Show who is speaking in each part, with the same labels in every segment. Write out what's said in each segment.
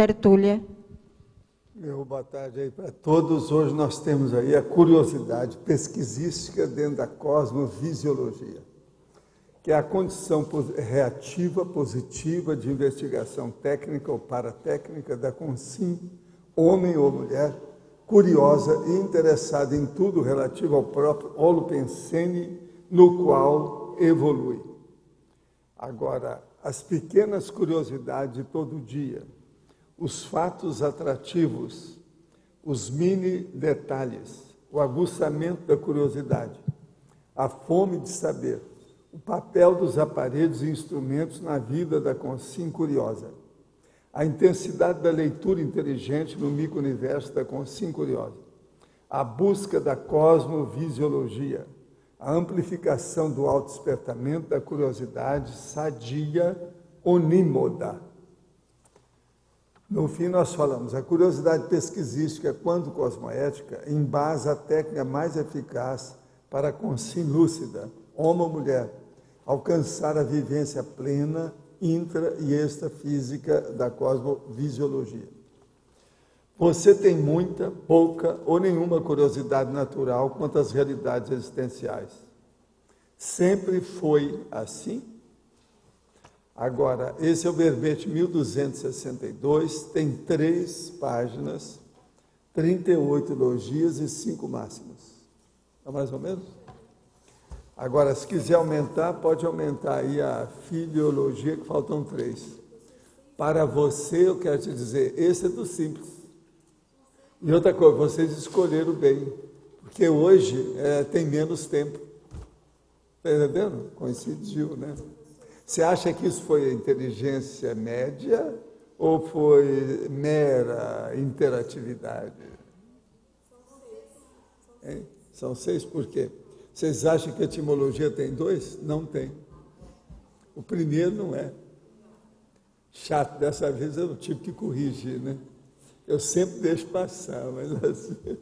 Speaker 1: tertúlia.
Speaker 2: Meu boa tarde aí para todos. Hoje nós temos aí a curiosidade pesquisística dentro da cosmovisiologia, que é a condição reativa positiva de investigação técnica ou paratécnica da consciência, homem ou mulher, curiosa e interessada em tudo relativo ao próprio holopensene, no qual evolui. Agora, as pequenas curiosidades de todo dia, os fatos atrativos, os mini detalhes, o aguçamento da curiosidade, a fome de saber, o papel dos aparelhos e instrumentos na vida da consciência curiosa, a intensidade da leitura inteligente no micro-universo da consciência curiosa, a busca da cosmovisiologia, a amplificação do autodespertamento da curiosidade sadia onímoda. No fim, nós falamos, a curiosidade pesquisística, quando cosmoética, embasa a técnica mais eficaz para a consciência lúcida, homem ou mulher, alcançar a vivência plena, intra e extrafísica da cosmovisiologia. Você tem muita, pouca ou nenhuma curiosidade natural quanto às realidades existenciais. Sempre foi assim? Agora, esse é o verbete 1262, tem 3 páginas, 38 elogios e 5 máximas. É mais ou menos? Agora, se quiser aumentar, pode aumentar aí a filiologia, que faltam 3. Para você, eu quero te dizer, esse é do simples. E outra coisa, vocês escolheram bem, porque hoje tem menos tempo. Está entendendo? Coincidiu, né? Você acha que isso foi inteligência média ou foi mera interatividade? Hein? São 6 por quê? Vocês acham que a etimologia tem 2? Não tem. O primeiro não é. Chato, dessa vez eu tive que corrigir, né? Eu sempre deixo passar, mas assim...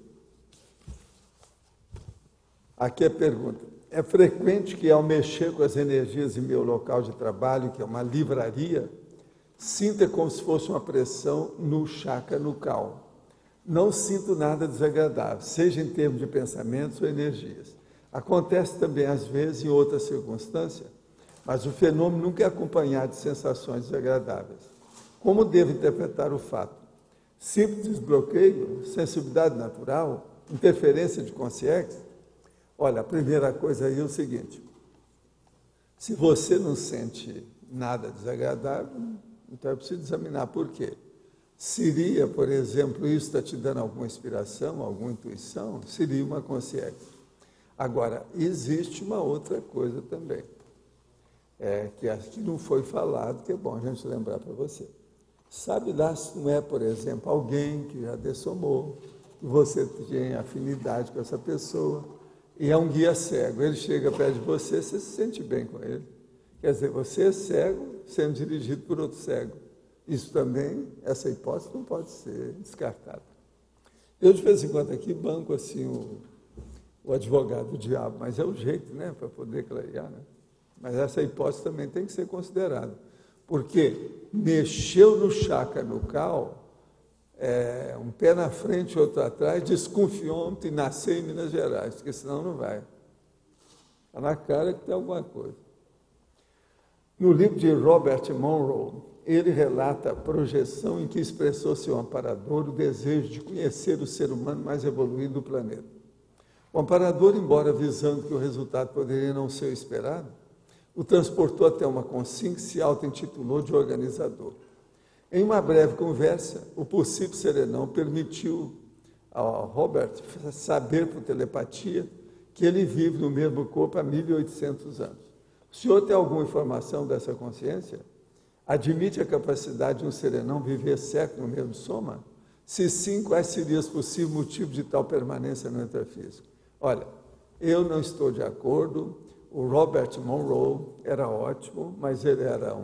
Speaker 2: Aqui é a pergunta. É frequente que, ao mexer com as energias em meu local de trabalho, que é uma livraria, sinta como se fosse uma pressão no chakra nucal. Não sinto nada desagradável, seja em termos de pensamentos ou energias. Acontece também, às vezes, em outras circunstâncias, mas o fenômeno nunca é acompanhado de sensações desagradáveis. Como devo interpretar o fato? Simples desbloqueio, sensibilidade natural, interferência de consciência? Olha, a primeira coisa aí é o seguinte, se você não sente nada desagradável, então é preciso examinar por quê. Seria, por exemplo, isso está te dando alguma inspiração, alguma intuição? Seria uma consciência. Agora, existe uma outra coisa também, que acho que não foi falado, que é bom a gente lembrar para você. Sabe lá se não é, por exemplo, alguém que já dessomou, que você tem afinidade com essa pessoa, e é um guia cego, ele chega perto de você, você se sente bem com ele. Quer dizer, você é cego sendo dirigido por outro cego. Isso também, essa hipótese não pode ser descartada. Eu, de vez em quando, aqui banco assim o advogado do diabo, mas é o jeito, né, para poder clarear, né? Mas essa hipótese também tem que ser considerada. Porque mexeu no chakra nucal, um pé na frente, outro atrás, desconfiou ontem e nasceu em Minas Gerais, porque senão não vai. Está na cara que tem alguma coisa. No livro de Robert Monroe, ele relata a projeção em que expressou seu amparador o desejo de conhecer o ser humano mais evoluído do planeta. O amparador, embora avisando que o resultado poderia não ser o esperado, o transportou até uma consciência que se auto-intitulou de organizador. Em uma breve conversa, o possível serenão permitiu ao Robert saber por telepatia que ele vive no mesmo corpo há 1800 anos. O senhor tem alguma informação dessa consciência? Admite a capacidade de um serenão viver século no mesmo soma? Se sim, quais seriam os possíveis motivos de tal permanência no intrafísico? Olha, eu não estou de acordo. O Robert Monroe era ótimo, mas ele era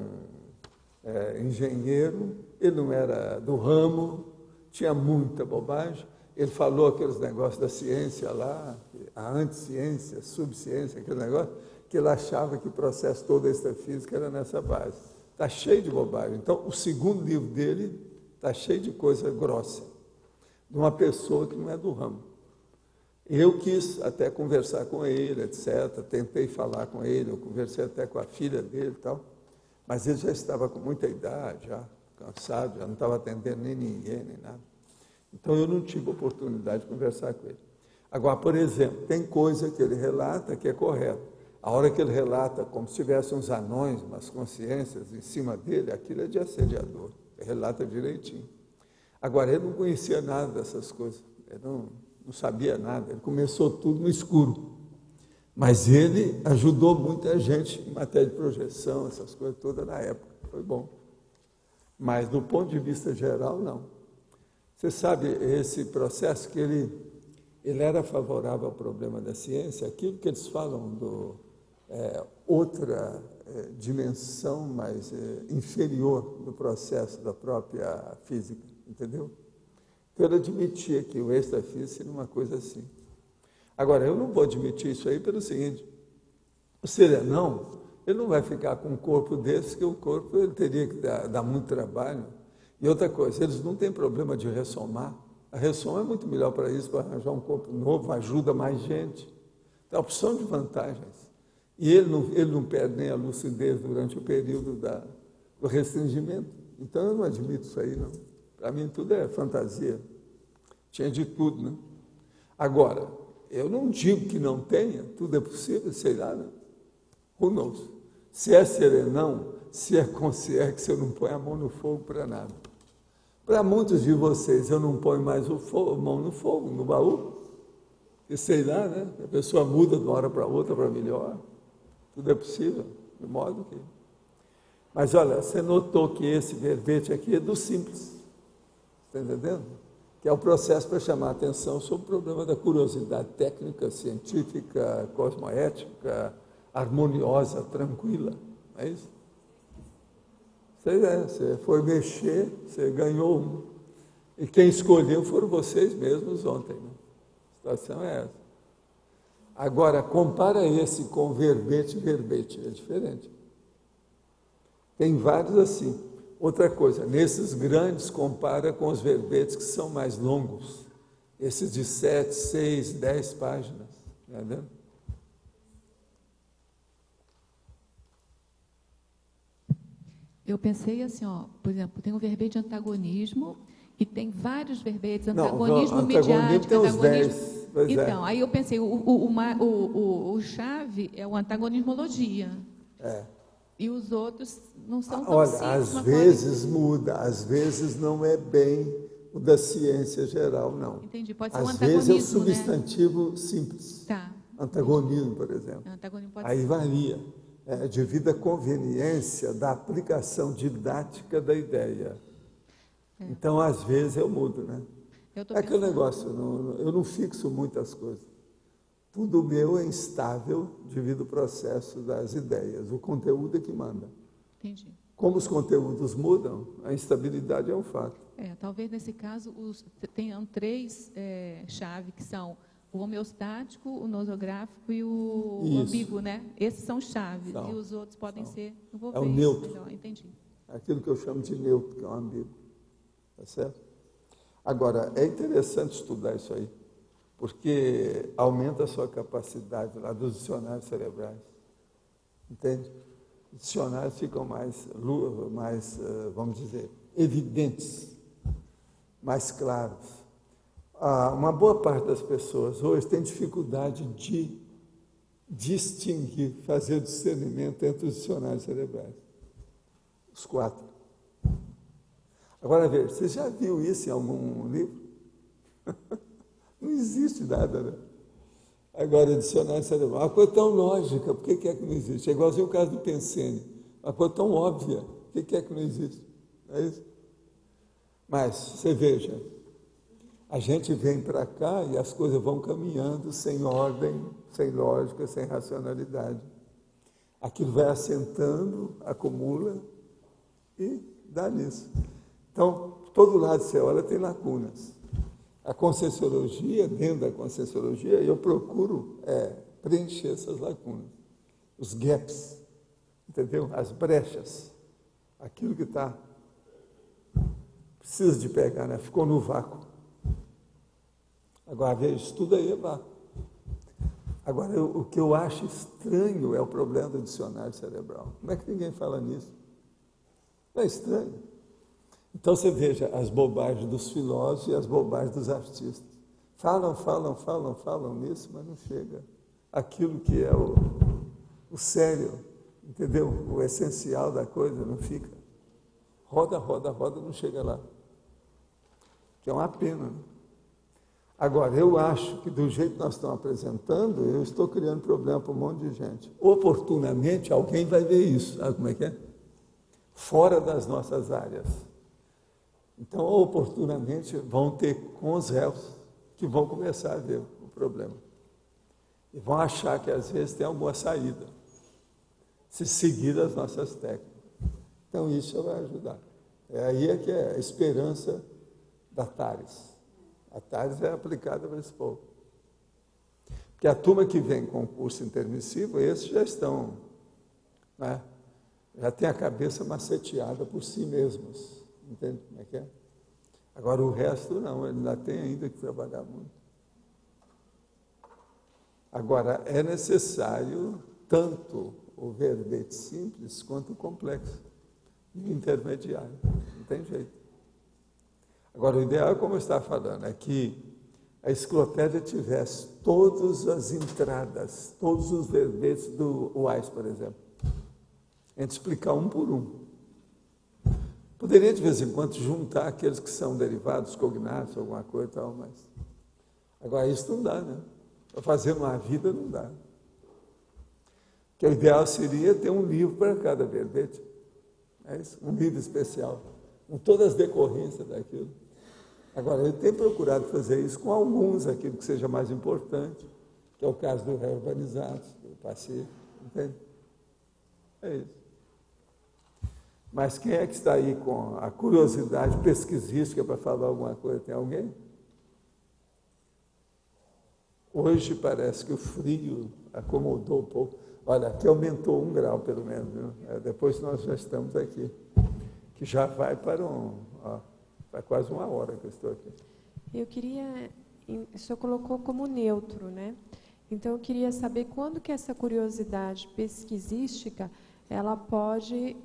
Speaker 2: engenheiro, ele não era do ramo, tinha muita bobagem. Ele falou aqueles negócios da ciência lá, a anticiência, subciência, aquele negócio, que ele achava que o processo todo da extrafísica era nessa base. Está cheio de bobagem. Então, o segundo livro dele está cheio de coisa grossa, de uma pessoa que não é do ramo. Eu quis até conversar com ele, etc., tentei falar com ele, eu conversei até com a filha dele e tal, mas ele já estava com muita idade, já cansado, já não estava atendendo nem ninguém, nem nada. Então, eu não tive oportunidade de conversar com ele. Agora, por exemplo, tem coisa que ele relata que é correta. A hora que ele relata como se tivesse uns anões, umas consciências em cima dele, aquilo é de assediador. Ele relata direitinho. Agora, ele não conhecia nada dessas coisas. Ele não sabia nada. Ele começou tudo no escuro. Mas ele ajudou muita gente em matéria de projeção, essas coisas todas na época. Foi bom. Mas, do ponto de vista geral, não. Você sabe, esse processo que ele era favorável ao problema da ciência, aquilo que eles falam outra dimensão mais inferior do processo da própria física, entendeu? Então, ele admitia que o extrafísico seria uma coisa assim. Agora, eu não vou admitir isso aí pelo seguinte, o serenão, ele não vai ficar com um corpo desse, que o corpo ele teria que dar muito trabalho. E outra coisa, eles não têm problema de ressomar. A ressoma é muito melhor para isso, para arranjar um corpo novo, ajuda mais gente. Tem a opção de vantagens. E ele não perde nem a lucidez durante o período do restringimento. Então, eu não admito isso aí, não. Para mim, tudo é fantasia. Tinha de tudo, né? Agora, eu não digo que não tenha, tudo é possível, sei lá, né? Who knows? Se é serenão, se é consciência, eu não ponho a mão no fogo para nada. Para muitos de vocês, eu não ponho mais a mão no fogo, no baú, e sei lá, né? A pessoa muda de uma hora para outra para melhor. Tudo é possível, de modo que... Mas, olha, você notou que esse verbete aqui é do simples, está entendendo? Que é o processo para chamar a atenção sobre o problema da curiosidade técnica, científica, cosmoética, harmoniosa, tranquila, não é isso? Você foi mexer, você ganhou um. E quem escolheu foram vocês mesmos ontem. Né? A situação é essa. Agora, compara esse com verbete, é diferente. Tem vários assim. Outra coisa, nesses grandes, compara com os verbetes que são mais longos. Esses de 7, 6, 10 páginas. Entendeu?
Speaker 1: Eu pensei assim, ó, por exemplo, tem o verbete de antagonismo e tem vários verbetes, antagonismo midiático,
Speaker 2: tem uns
Speaker 1: antagonismo...
Speaker 2: 10.
Speaker 1: Então, aí eu pensei, o chave é o antagonismologia.
Speaker 2: É.
Speaker 1: E os outros não são tão
Speaker 2: Olha,
Speaker 1: simples.
Speaker 2: às vezes muda, às vezes não é bem o da ciência geral, não.
Speaker 1: Entendi, pode ser
Speaker 2: às
Speaker 1: um antagonismo,
Speaker 2: vezes é o substantivo simples.
Speaker 1: Tá.
Speaker 2: Antagonismo, por exemplo.
Speaker 1: Antagonismo pode
Speaker 2: Aí
Speaker 1: ser.
Speaker 2: varia, devido à conveniência da aplicação didática da ideia. Então, às vezes, eu mudo, né? É aquele negócio, eu não fixo muitas coisas. Tudo meu é instável devido ao processo das ideias. O conteúdo é que manda.
Speaker 1: Entendi.
Speaker 2: Como os conteúdos mudam, a instabilidade é um fato.
Speaker 1: Talvez nesse caso tenham três chaves, que são o homeostático, o nosográfico e o ambíguo, né? Esses são chaves, e os outros podem ser... Eu vou ver
Speaker 2: o neutro.
Speaker 1: melhor, entendi.
Speaker 2: Aquilo que eu chamo de neutro, que é o ambíguo. Tá certo? Agora, é interessante estudar isso aí, porque aumenta a sua capacidade lá dos dicionários cerebrais. Entende? Os dicionários ficam mais, vamos dizer, evidentes, mais claros. Uma boa parte das pessoas hoje tem dificuldade de distinguir, fazer discernimento entre os dicionários cerebrais. Os 4. Agora, veja, você já viu isso em algum livro? Não existe nada, né? Agora, dicionário cerebral, uma coisa tão lógica, por que é que não existe? É igualzinho o caso do Pensene, uma coisa tão óbvia, por que é que não existe? Não é isso? Mas, você veja, a gente vem para cá e as coisas vão caminhando sem ordem, sem lógica, sem racionalidade. Aquilo vai assentando, acumula e dá nisso. Então, todo lado que você olha tem lacunas. A Conscienciologia, dentro da Conscienciologia, eu procuro preencher essas lacunas, os gaps, entendeu? As brechas, aquilo que está precisa de pegar, né? Ficou no vácuo. Agora, veja, isso tudo aí é vácuo. Agora, o que eu acho estranho é o problema do dicionário cerebral. Como é que ninguém fala nisso? Não é estranho? Então, você veja as bobagens dos filósofos e as bobagens dos artistas. Falam nisso, mas não chega. Aquilo que é o sério, entendeu? O essencial da coisa não fica. Roda, não chega lá. Que é uma pena, né? Agora, eu acho que do jeito que nós estamos apresentando, eu estou criando problema para um monte de gente. Oportunamente, alguém vai ver isso. Sabe como é que é? Fora das nossas áreas. Então, oportunamente, vão ter com os réus que vão começar a ver o problema. E vão achar que, às vezes, tem alguma saída. Se seguir as nossas técnicas. Então, isso vai ajudar. Aí é que é a esperança da Tales. A Tales é aplicada para esse povo. Porque a turma que vem com o curso intermissivo, esses já estão, né? Já tem a cabeça maceteada por si mesmos. Entende como é que é? Agora o resto não, ele ainda tem ainda que trabalhar muito. Agora, é necessário tanto o verbete simples quanto o complexo e o intermediário. Não tem jeito. Agora, o ideal, como eu estava falando, é que a enciclopédia tivesse todas as entradas, todos os verbetes do Wise, por exemplo. A gente explicar um por um. Poderia, de vez em quando, juntar aqueles que são derivados, cognatos, alguma coisa e tal, mas... Agora, isso não dá, né? Para fazer uma vida, não dá. Porque o ideal seria ter um livro para cada verbete. É isso? Um livro especial, com todas as decorrências daquilo. Agora, eu tenho procurado fazer isso com alguns, aquilo que seja mais importante, que é o caso do réu urbanizado, do Pacífico, entende? É isso. Mas quem é que está aí com a curiosidade pesquisística para falar alguma coisa? Tem alguém? Hoje parece que o frio acomodou um pouco. Olha, aqui aumentou 1 grau, pelo menos, viu? Depois nós já estamos aqui, que já vai para vai quase 1 hora que eu estou aqui.
Speaker 3: Eu queria... O senhor colocou como neutro, né? Então, eu queria saber quando que essa curiosidade pesquisística ela pode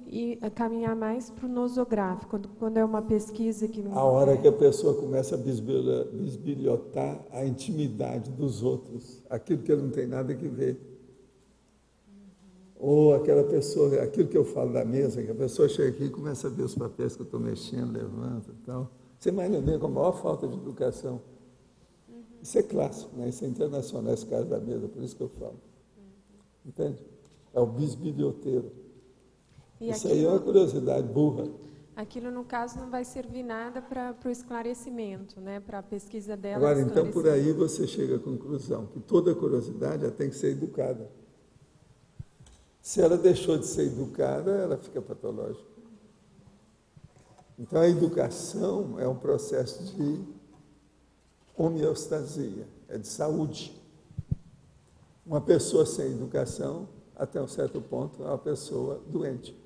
Speaker 3: caminhar mais para o nosográfico, quando é uma pesquisa que não...
Speaker 2: A hora que a pessoa começa a bisbilhotar a intimidade dos outros, aquilo que ele não tem nada que ver. Ou aquela pessoa, aquilo que eu falo da mesa, que a pessoa chega aqui e começa a ver os papéis que eu estou mexendo, levanta e tal. Você imagina com a maior falta de educação. Isso é clássico, né? Isso é internacional, esse caso da mesa, por isso que eu falo. Entende? É o bisbilhoteiro. Isso aí é uma curiosidade burra.
Speaker 3: Aquilo, no caso, não vai servir nada para o esclarecimento, né? Para a pesquisa dela.
Speaker 2: Agora, então, por aí você chega à conclusão que toda curiosidade ela tem que ser educada. Se ela deixou de ser educada, ela fica patológica. Então, a educação é um processo de homeostasia, é de saúde. Uma pessoa sem educação, até um certo ponto, é uma pessoa doente.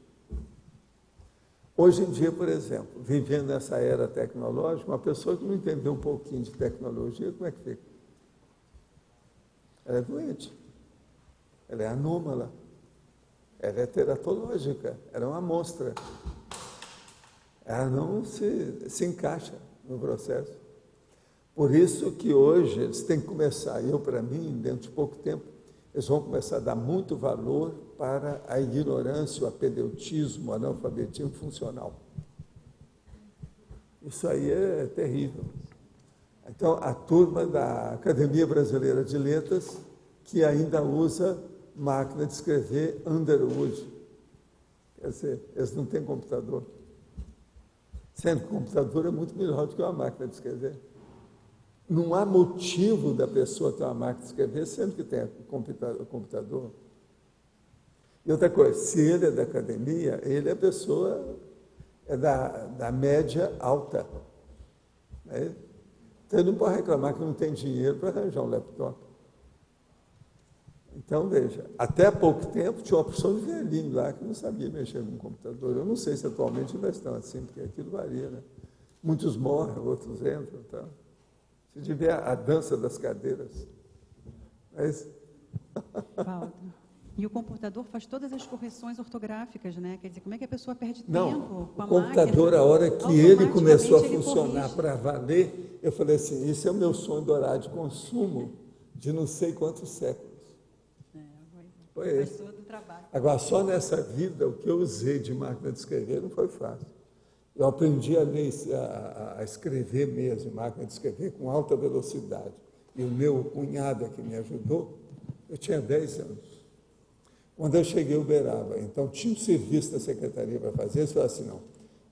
Speaker 2: Hoje em dia, por exemplo, vivendo nessa era tecnológica, uma pessoa que não entendeu um pouquinho de tecnologia, como é que fica? Ela é doente, ela é anômala, ela é teratológica, ela é uma amostra. Ela não se encaixa no processo. Por isso que hoje eles têm que começar, para mim, dentro de pouco tempo, eles vão começar a dar muito valor para a ignorância, o apedeutismo, o analfabetismo funcional. Isso aí é terrível. Então, a turma da Academia Brasileira de Letras, que ainda usa máquina de escrever Underwood. Quer dizer, eles não têm computador. Sendo que o computador é muito melhor do que uma máquina de escrever. Não há motivo da pessoa ter uma máquina de escrever, sendo que tem o computador. E outra coisa, se ele é da academia, ele é pessoa da média alta. Né? Então, ele não pode reclamar que não tem dinheiro para arranjar um laptop. Então, veja, até há pouco tempo tinha uma opção de velhinho lá que não sabia mexer no computador. Eu não sei se atualmente ainda estão assim, porque aquilo varia, né? Muitos morrem, outros entram. Tá? Se tiver a dança das cadeiras. Mas...
Speaker 4: Valdo. E o computador faz todas as correções ortográficas, né? Quer dizer, como é que a pessoa perde tempo com a
Speaker 2: o computador,
Speaker 4: máquina?
Speaker 2: A hora que ele começou a funcionar para valer, eu falei assim, esse é o meu sonho do horário de consumo de não sei quantos séculos. Foi esse.
Speaker 4: Todo o trabalho.
Speaker 2: Agora, só nessa vida, o que eu usei de máquina de escrever não foi fácil. Eu aprendi a escrever mesmo, máquina de escrever, com alta velocidade. E o meu cunhado que me ajudou, eu tinha 10 anos. Quando eu cheguei em Uberaba, então tinha um serviço da secretaria para fazer, eles falaram assim, não,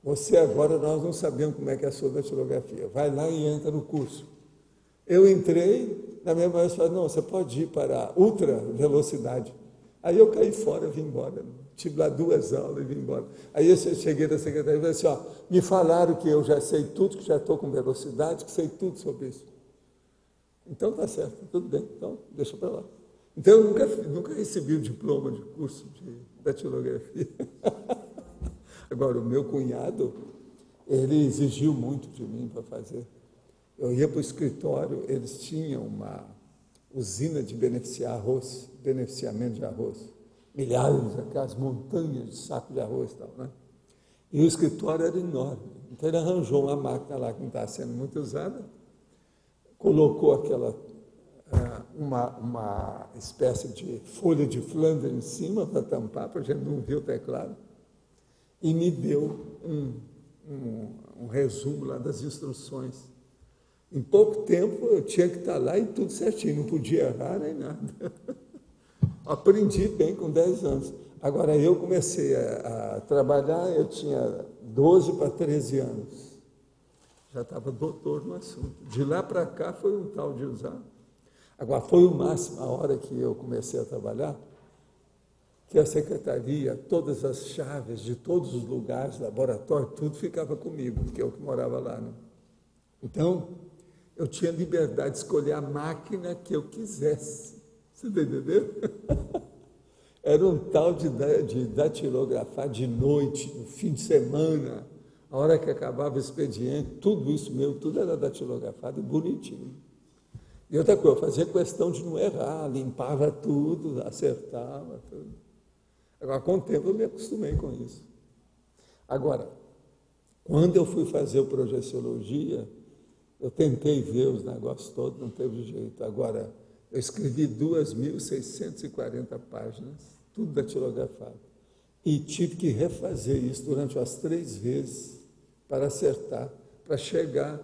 Speaker 2: você agora, nós não sabemos como é que é a sua datilografia, vai lá e entra no curso. Eu entrei, na mesma hora, eles falaram, não, você pode ir para a ultra velocidade. Aí eu caí fora, vim embora, tive lá 2 aulas e vim embora. Aí eu cheguei da secretaria e falei assim, ó, me falaram que eu já sei tudo, que já estou com velocidade, que sei tudo sobre isso. Então tá certo, tudo bem, então deixa para lá. Então, eu nunca recebi o diploma de curso de datilografia. Agora, o meu cunhado, ele exigiu muito de mim para fazer. Eu ia para o escritório, eles tinham uma usina de beneficiamento de arroz. Milhares, aquelas montanhas de saco de arroz e tal, né? E o escritório era enorme. Então, ele arranjou uma máquina lá que não estava sendo muito usada, colocou uma espécie de folha de Flandre em cima para tampar, para a gente não ver o teclado, e me deu um resumo lá das instruções. Em pouco tempo eu tinha que estar lá e tudo certinho, não podia errar nem nada. Aprendi bem com 10 anos. Agora eu comecei a trabalhar, eu tinha 12 para 13 anos. Já estava doutor no assunto. De lá para cá foi um tal de usar. Agora, foi o máximo, a hora que eu comecei a trabalhar, que a secretaria, todas as chaves de todos os lugares, laboratório, tudo ficava comigo, porque eu que morava lá. Né? Então, eu tinha liberdade de escolher a máquina que eu quisesse. Você está entendendo? Era um tal de datilografar de noite, no fim de semana, a hora que acabava o expediente, tudo isso meu, tudo era datilografado e bonitinho. E outra coisa, eu fazia questão de não errar, limpava tudo, acertava tudo. Agora, com o tempo, eu me acostumei com isso. Agora, quando eu fui fazer o Projeciologia, eu tentei ver os negócios todos, não teve jeito. Agora, eu escrevi 2.640 páginas, tudo datilografado. E tive que refazer isso durante as 3 vezes para acertar, para chegar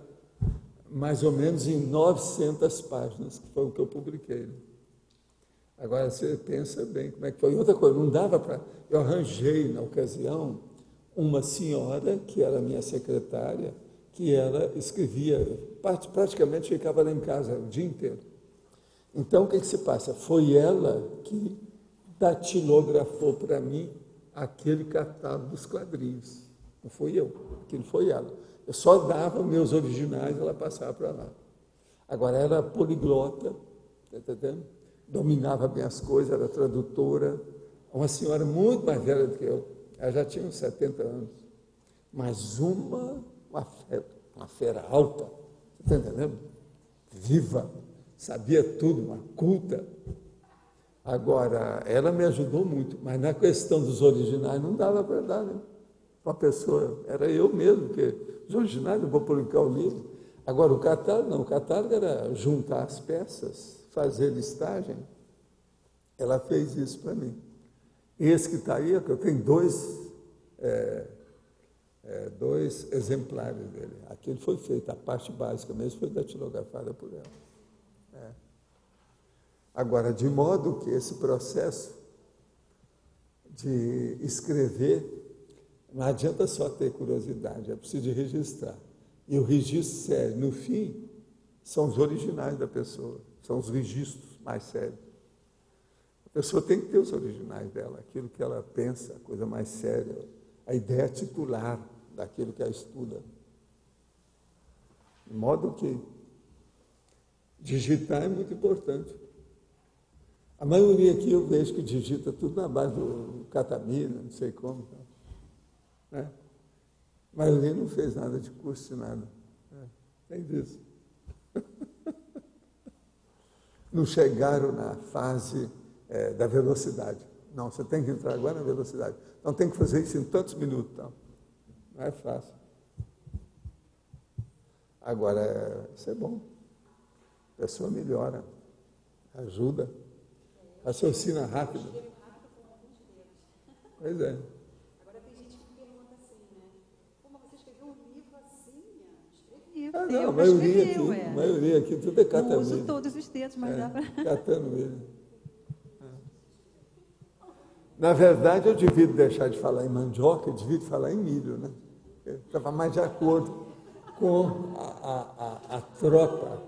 Speaker 2: mais ou menos em 900 páginas, que foi o que eu publiquei. Agora, você pensa bem como é que foi. Outra coisa, não dava para... Eu arranjei, na ocasião, uma senhora, que era minha secretária, que ela escrevia, praticamente ficava lá em casa o dia inteiro. Então, o que se passa? Foi ela que datilografou para mim aquele catálogo dos quadrinhos. Não fui eu, aquilo foi ela. Eu só dava meus originais, ela passava para lá. Agora, ela era poliglota, tá entendendo? Dominava bem as coisas, era tradutora. Uma senhora muito mais velha do que eu. Ela já tinha uns 70 anos. Mas uma fera alta, está entendendo? Viva, sabia tudo, uma culta. Agora, ela me ajudou muito, mas na questão dos originais não dava para dar, né? Uma pessoa, era eu mesmo, porque os originais eu vou publicar o livro. Agora, o catálogo não, o catálogo era juntar as peças, fazer listagem. Ela fez isso para mim. Esse que está aí, eu tenho 2 exemplares dele. Aquele foi feito, a parte básica mesmo foi datilografada por ela. Agora, de modo que esse processo de escrever, não adianta só ter curiosidade, é preciso de registrar. E o registro sério, no fim, são os originais da pessoa, são os registros mais sérios. A pessoa tem que ter os originais dela, aquilo que ela pensa, a coisa mais séria, a ideia titular daquilo que ela estuda. De modo que digitar é muito importante. A maioria aqui eu vejo que digita tudo na base do catamina, não sei como. Né? A maioria não fez nada de curso, de nada. Tem disso. Não chegaram na fase da velocidade. Não, você tem que entrar agora na velocidade. Então tem que fazer isso em tantos minutos. Então. Não é fácil. Agora, isso é bom. A pessoa melhora, ajuda, raciocina rápido. Pois é.
Speaker 4: Agora tem gente que pergunta assim, né? Como você escreveu um livro assim? Escrevi.
Speaker 2: Não, a maioria aqui, tudo é catando.
Speaker 4: Não uso todos os textos, mas dá para...
Speaker 2: Catando milho. Na verdade, eu devido deixar de falar em mandioca, eu devido falar em milho, né? Estava mais de acordo com a tropa.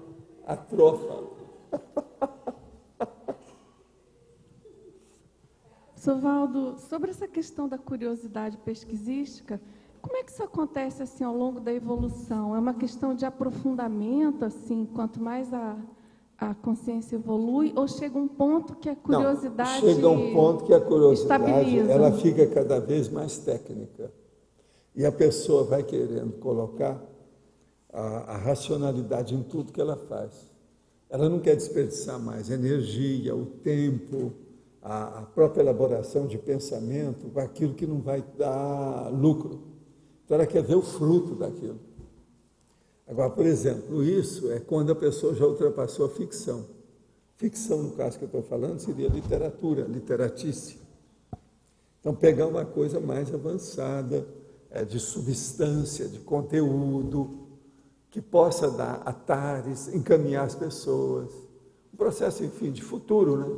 Speaker 5: Sovaldo, sobre essa questão da curiosidade pesquisística, como é que isso acontece assim ao longo da evolução? É uma questão de aprofundamento, assim, quanto mais a consciência evolui, ou chega um ponto que a curiosidade
Speaker 2: chega um ponto que a curiosidade
Speaker 5: estabiliza?
Speaker 2: Ela fica cada vez mais técnica. E a pessoa vai querendo colocar a racionalidade em tudo que ela faz. Ela não quer desperdiçar mais energia, o tempo, a própria elaboração de pensamento com aquilo que não vai dar lucro. Então ela quer ver o fruto daquilo. Agora, por exemplo, isso é quando a pessoa já ultrapassou a ficção. Ficção, no caso que eu estou falando, seria literatura, literatice. Então, pegar uma coisa mais avançada, de substância, de conteúdo, que possa dar atalhos, encaminhar as pessoas. Um processo, enfim, de futuro, né?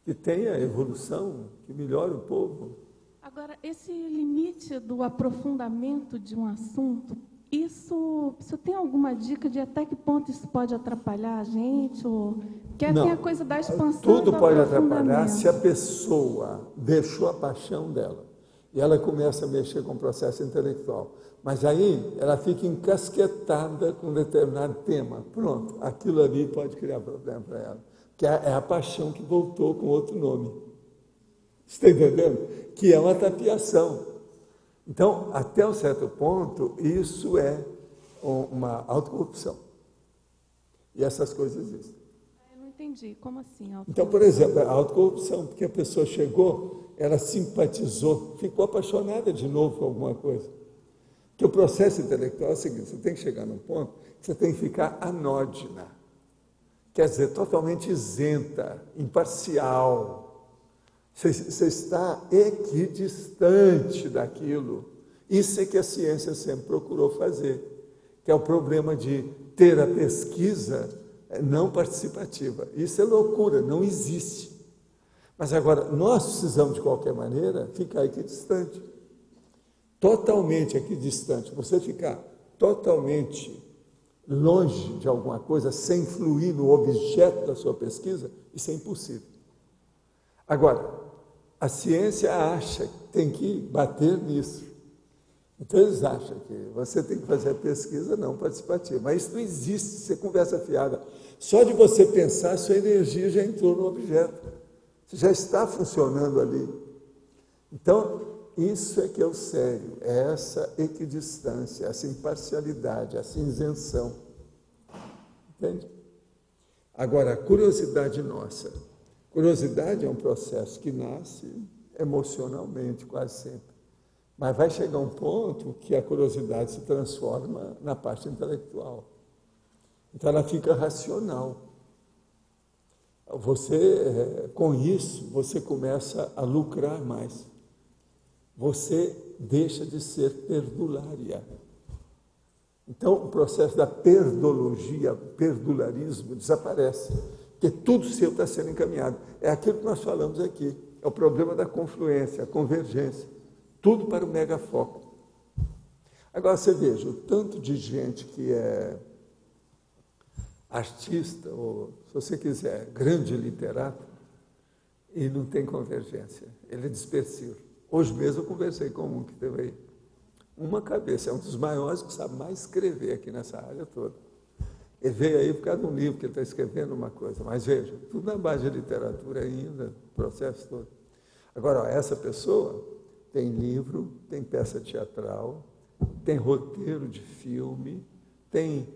Speaker 2: Que tenha evolução, que melhore o povo.
Speaker 5: Agora, esse limite do aprofundamento de um assunto, isso tem alguma dica de até que ponto isso pode atrapalhar a gente? Porque tem a coisa da expansão.
Speaker 2: Tudo pode atrapalhar se a pessoa deixou a paixão dela e ela começa a mexer com o processo intelectual. Mas aí ela fica encasquetada com um determinado tema. Pronto, aquilo ali pode criar problema para ela. Que é a paixão que voltou com outro nome. Você está entendendo? Que é uma tapiação. Então, até um certo ponto, isso é uma autocorrupção. E essas coisas existem.
Speaker 5: Eu não entendi. Como assim?
Speaker 2: Então, por exemplo, a autocorrupção, porque a pessoa chegou, ela simpatizou, ficou apaixonada de novo com alguma coisa. Porque o processo intelectual é o seguinte, você tem que chegar num ponto que você tem que ficar anódina. Quer dizer, totalmente isenta, imparcial. Você está equidistante daquilo. Isso é que a ciência sempre procurou fazer, que é o problema de ter a pesquisa não participativa. Isso é loucura, não existe. Mas agora, nós precisamos, de qualquer maneira, ficar equidistante. Totalmente equidistante. Você ficar totalmente longe de alguma coisa, sem influir no objeto da sua pesquisa, isso é impossível. Agora, a ciência acha que tem que bater nisso. Então, eles acham que você tem que fazer a pesquisa não participativa. Mas isso não existe, isso é conversa fiada. Só de você pensar, sua energia já entrou no objeto. Você já está funcionando ali. Então, isso é que é o sério, é essa equidistância, essa imparcialidade, essa isenção. Entende? Agora, a curiosidade nossa. Curiosidade é um processo que nasce emocionalmente, quase sempre. Mas vai chegar um ponto que a curiosidade se transforma na parte intelectual. Então, ela fica racional. Com isso, você começa a lucrar mais. Você deixa de ser perdulária. Então, o processo da perdologia, perdularismo, desaparece. Porque tudo seu está sendo encaminhado. É aquilo que nós falamos aqui. É o problema da confluência, a convergência. Tudo para o megafoco. Agora, você veja, o tanto de gente que é artista, ou, se você quiser, grande literato, e não tem convergência. Ele é dispersivo. Hoje mesmo eu conversei com um que teve aí uma cabeça, é um dos maiores que sabe mais escrever aqui nessa área toda. Ele veio aí por causa de um livro que ele está escrevendo uma coisa, mas veja, tudo na base de literatura ainda, o processo todo. Agora, essa pessoa tem livro, tem peça teatral, tem roteiro de filme, tem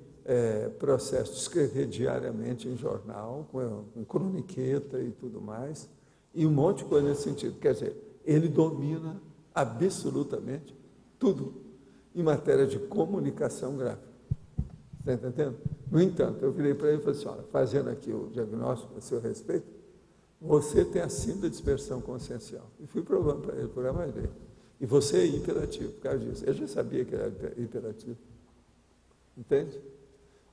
Speaker 2: processo de escrever diariamente em jornal, com croniqueta e tudo mais, e um monte de coisa nesse sentido. Quer dizer, ele domina absolutamente tudo em matéria de comunicação gráfica. Está entendendo? No entanto, eu virei para ele e falei assim, olha, fazendo aqui o diagnóstico a seu respeito, você tem a síndrome de dispersão consciencial. E fui provando para ele, por A mais B. E você é hiperativo por causa disso. Eu já sabia que era hiperativo. Entende?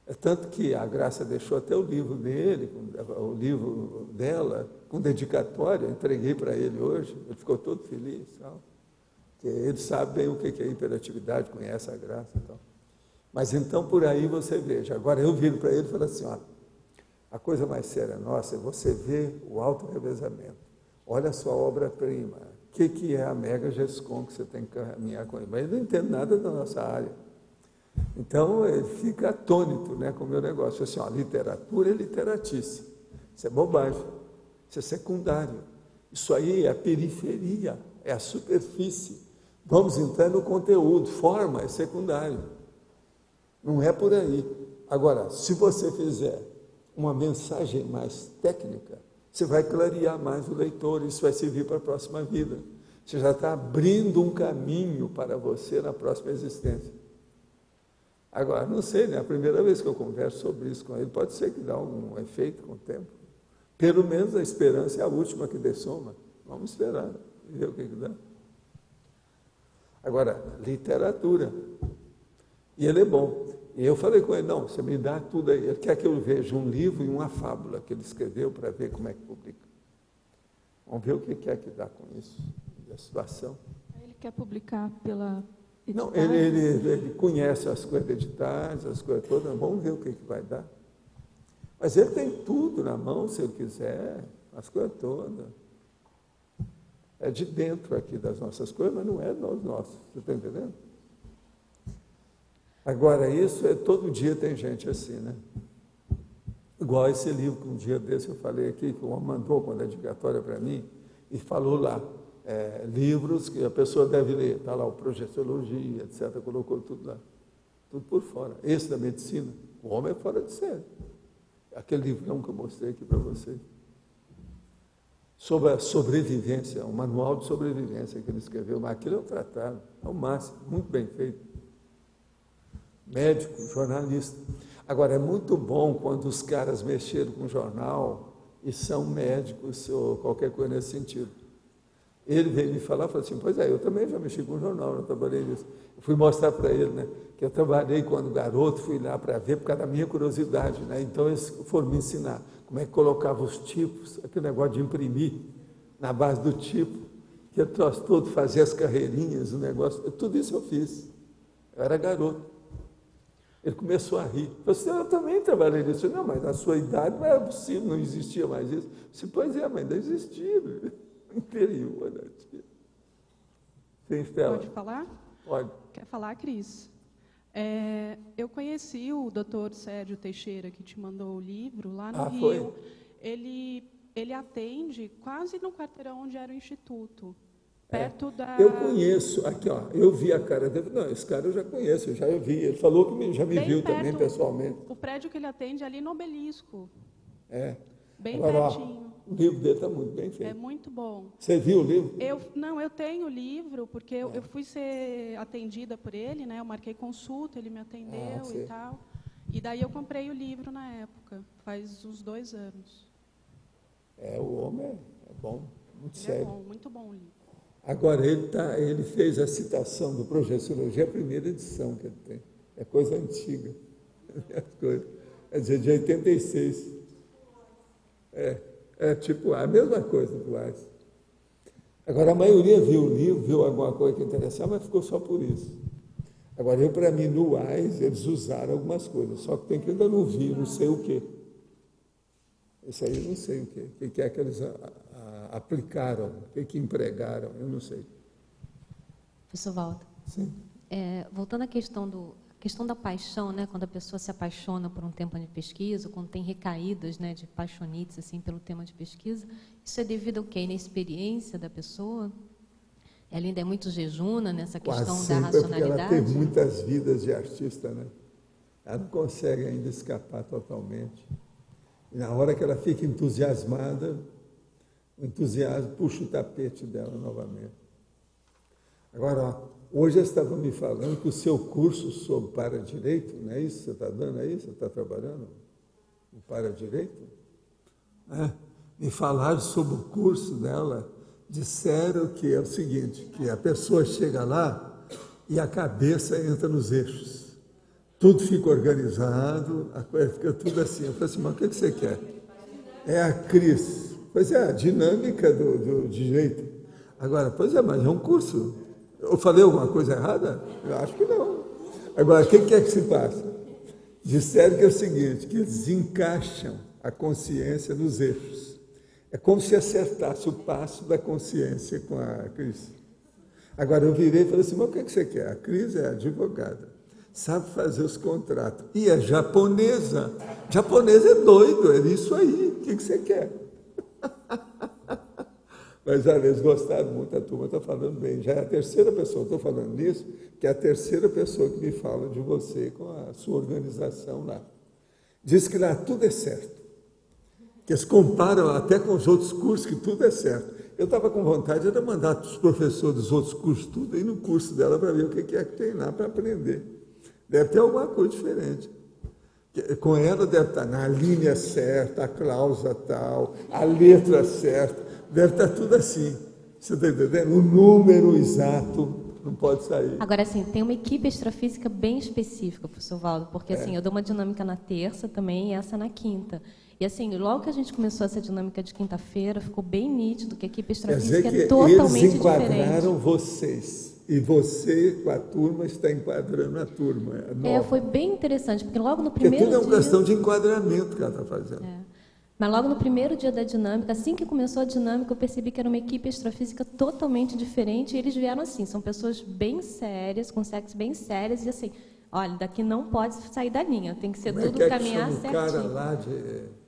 Speaker 2: É tanto que a Graça deixou até o livro dele, o livro dela, com dedicatória, eu entreguei para ele hoje, ele ficou todo feliz. Tal, que ele sabe bem o que é hiperatividade, conhece a Graça e tal. Mas então, por aí você veja. Agora, eu viro para ele e falo assim, olha, a coisa mais séria nossa é você ver o auto-revezamento. Olha a sua obra-prima. O que é a Mega GESCOM que você tem que caminhar com ele? Mas ele não entende nada da nossa área. Então, ele fica atônito, né, com o meu negócio. Assim, ó, literatura é literatice. Isso é bobagem. Isso é secundário. Isso aí é a periferia, é a superfície. Vamos entrar no conteúdo. Forma é secundário. Não é por aí. Agora, se você fizer uma mensagem mais técnica, você vai clarear mais o leitor, isso vai servir para a próxima vida. Você já está abrindo um caminho para você na próxima existência. Agora, não sei, né? A primeira vez que eu converso sobre isso com ele, pode ser que dê algum efeito com o tempo. Pelo menos a esperança é a última que dê soma. Vamos esperar e ver o que dá. Agora, literatura. E ele é bom. E eu falei com ele, não, você me dá tudo aí. Ele quer que eu veja um livro e uma fábula que ele escreveu para ver como é que publica. Vamos ver o que quer que dá com isso, a situação.
Speaker 5: Ele quer publicar pela editais?
Speaker 2: Não, ele conhece as coisas editais, as coisas todas, vamos ver o que vai dar. Mas ele tem tudo na mão, se ele quiser, as coisas todas. É de dentro aqui das nossas coisas, mas não é dos nossos, você está entendendo? Agora, isso todo dia tem gente assim, né? Igual esse livro que um dia desse eu falei aqui, que o homem mandou com a dedicatória para mim, e falou lá, livros que a pessoa deve ler. Está lá o Projeciologia, etc., colocou tudo lá. Tudo por fora. Esse da medicina, o homem é fora de série. Aquele livrão que eu mostrei aqui para vocês. Sobre a sobrevivência, um manual de sobrevivência que ele escreveu, mas aquilo é um tratado, é o máximo, muito bem feito. Médico, jornalista. Agora, é muito bom quando os caras mexeram com jornal e são médicos ou qualquer coisa nesse sentido. Ele veio me falar, falou assim, pois é, eu também já mexi com jornal, eu trabalhei nisso. Eu fui mostrar para ele, né, que eu trabalhei quando garoto, fui lá para ver, por causa da minha curiosidade, né, então eles foram me ensinar como é que colocava os tipos, aquele negócio de imprimir na base do tipo, que eu trouxe todo, fazia as carreirinhas, o negócio, tudo isso eu fiz. Eu era garoto. Ele começou a rir. Eu disse, eu também trabalhei nisso. Não, mas na sua idade não era possível, não existia mais isso. Eu disse, pois é, mas ainda existia. Interior, né? Sim, Estela.
Speaker 6: Pode falar?
Speaker 2: Pode.
Speaker 6: Quer falar, Cris? Eu conheci o Dr. Sérgio Teixeira, que te mandou o livro, lá no Rio.
Speaker 2: Foi?
Speaker 6: Ele atende quase no quarteirão onde era o Instituto. Perto da...
Speaker 2: Eu conheço, aqui ó, eu vi a cara dele, não, esse cara eu já conheço, eu já vi, ele falou que já me
Speaker 6: bem
Speaker 2: viu
Speaker 6: perto,
Speaker 2: também pessoalmente.
Speaker 6: O prédio que ele atende é ali no Obelisco. Bem
Speaker 2: Agora,
Speaker 6: pertinho.
Speaker 2: Ó, o livro dele está muito bem feito.
Speaker 6: É muito bom.
Speaker 2: Você viu o livro?
Speaker 6: Eu tenho o livro, porque eu fui ser atendida por ele, né? Eu marquei consulta, ele me atendeu e tal. E daí eu comprei o livro na época, faz uns 2 anos.
Speaker 2: O homem é bom, muito sério.
Speaker 6: É bom, muito bom o livro.
Speaker 2: Agora, ele fez a citação do Projeciologia, a primeira edição que ele tem. É coisa antiga. É de 86. Tipo a mesma coisa do Ais. Agora, a maioria viu o livro, viu alguma coisa que interessava, mas ficou só por isso. Agora, para mim, no Ais, eles usaram algumas coisas, só que tem que ainda não vi, não sei o quê. Isso aí eu não sei o quê. O que é que eles aplicaram, o que empregaram, eu não sei.
Speaker 7: Professor Walter.
Speaker 2: Sim.
Speaker 7: Voltando à questão da paixão, né, quando a pessoa se apaixona por um tema de pesquisa, quando tem recaídas, né, de paixonites assim, pelo tema de pesquisa, isso é devido ao quê? Inexperiência da pessoa? Ela ainda é muito jejuna nessa questão
Speaker 2: Quase
Speaker 7: da
Speaker 2: sempre, porque
Speaker 7: racionalidade?
Speaker 2: ela tem muitas vidas de artista, né? Ela não consegue ainda escapar totalmente. E na hora que ela fica entusiasmada, o entusiasmo puxa o tapete dela novamente. Agora, hoje você estava me falando que o seu curso sobre para-direito, não é isso que você está dando aí? Você está trabalhando no para-direito? Me falaram sobre o curso dela, disseram que é o seguinte, que a pessoa chega lá e a cabeça entra nos eixos. Tudo fica organizado, a coisa fica tudo assim. Eu falei assim, mas o que você quer? É a Cris. Pois é, a dinâmica do direito. Agora, pois é, mas é um curso. Eu falei alguma coisa errada? Eu acho que não. Agora, o que é que se passa? Disseram que é o seguinte, que eles encaixam a consciência nos eixos. É como se acertasse o passo da consciência com a Cris. Agora, eu virei e falei assim, mas o que você quer? A Cris é advogada, sabe fazer os contratos. E é japonesa. Japonesa é doido, é isso aí. O que você quer? Mas, olha, eles gostaram muito, a turma está falando bem. Já é a terceira pessoa, estou falando nisso, que é a terceira pessoa que me fala de você com a sua organização lá. Diz que lá tudo é certo. Que eles comparam até com os outros cursos, que tudo é certo. Eu estava com vontade de mandar os professores dos outros cursos tudo aí no curso dela para ver o que é que tem lá para aprender. Deve ter alguma coisa diferente. Com ela deve estar na linha certa, a cláusula tal, a letra certa, deve estar tudo assim. Você está entendendo? O número exato não pode sair.
Speaker 7: Agora, assim, tem uma equipe extrafísica bem específica, professor Valdo, porque assim, eu dou uma dinâmica na terça também e essa na quinta. E assim, logo que a gente começou essa dinâmica de quinta-feira, ficou bem nítido que a equipe extrafísica é totalmente
Speaker 2: eles enquadraram
Speaker 7: diferente.
Speaker 2: Vocês. E você, com a turma, está enquadrando a turma.
Speaker 7: Foi bem interessante, porque logo no primeiro
Speaker 2: dia... Porque tudo é uma questão de enquadramento que ela está fazendo.
Speaker 7: Mas logo no primeiro dia da dinâmica, assim que começou a dinâmica, eu percebi que era uma equipe extrafísica totalmente diferente, e eles vieram assim, são pessoas bem sérias, com sexo bem sérias, e assim, olha, daqui não pode sair da linha, tem que ser tudo caminhar certinho.
Speaker 2: O cara lá de...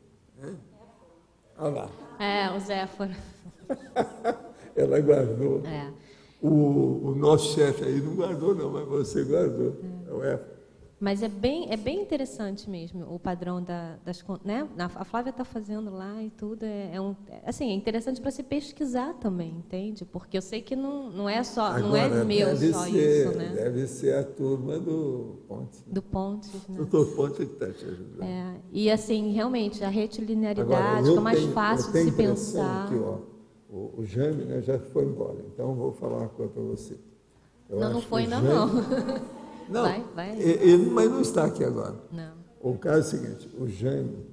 Speaker 2: Olha lá.
Speaker 7: O Zéforo.
Speaker 2: Ela guardou. O nosso chefe aí não guardou, não, mas você guardou.
Speaker 7: Mas é bem interessante mesmo o padrão das... Né? A Flávia está fazendo lá e tudo. Assim, é interessante para se pesquisar também, entende? Porque eu sei que não é só, agora, não é meu só isso, né?
Speaker 2: Deve ser a turma do Pontes.
Speaker 7: Do Pontes, né?
Speaker 2: O doutor Pontes que está te ajudando.
Speaker 7: E assim, realmente, a retilinearidade fica mais fácil de se pensar.
Speaker 2: Que, o Jaime, né, já foi embora, então vou falar uma coisa para você.
Speaker 7: Não foi ainda não.
Speaker 2: Não,
Speaker 7: vai.
Speaker 2: Ele, mas não está aqui agora.
Speaker 7: Não.
Speaker 2: O caso é o seguinte, o Jaime,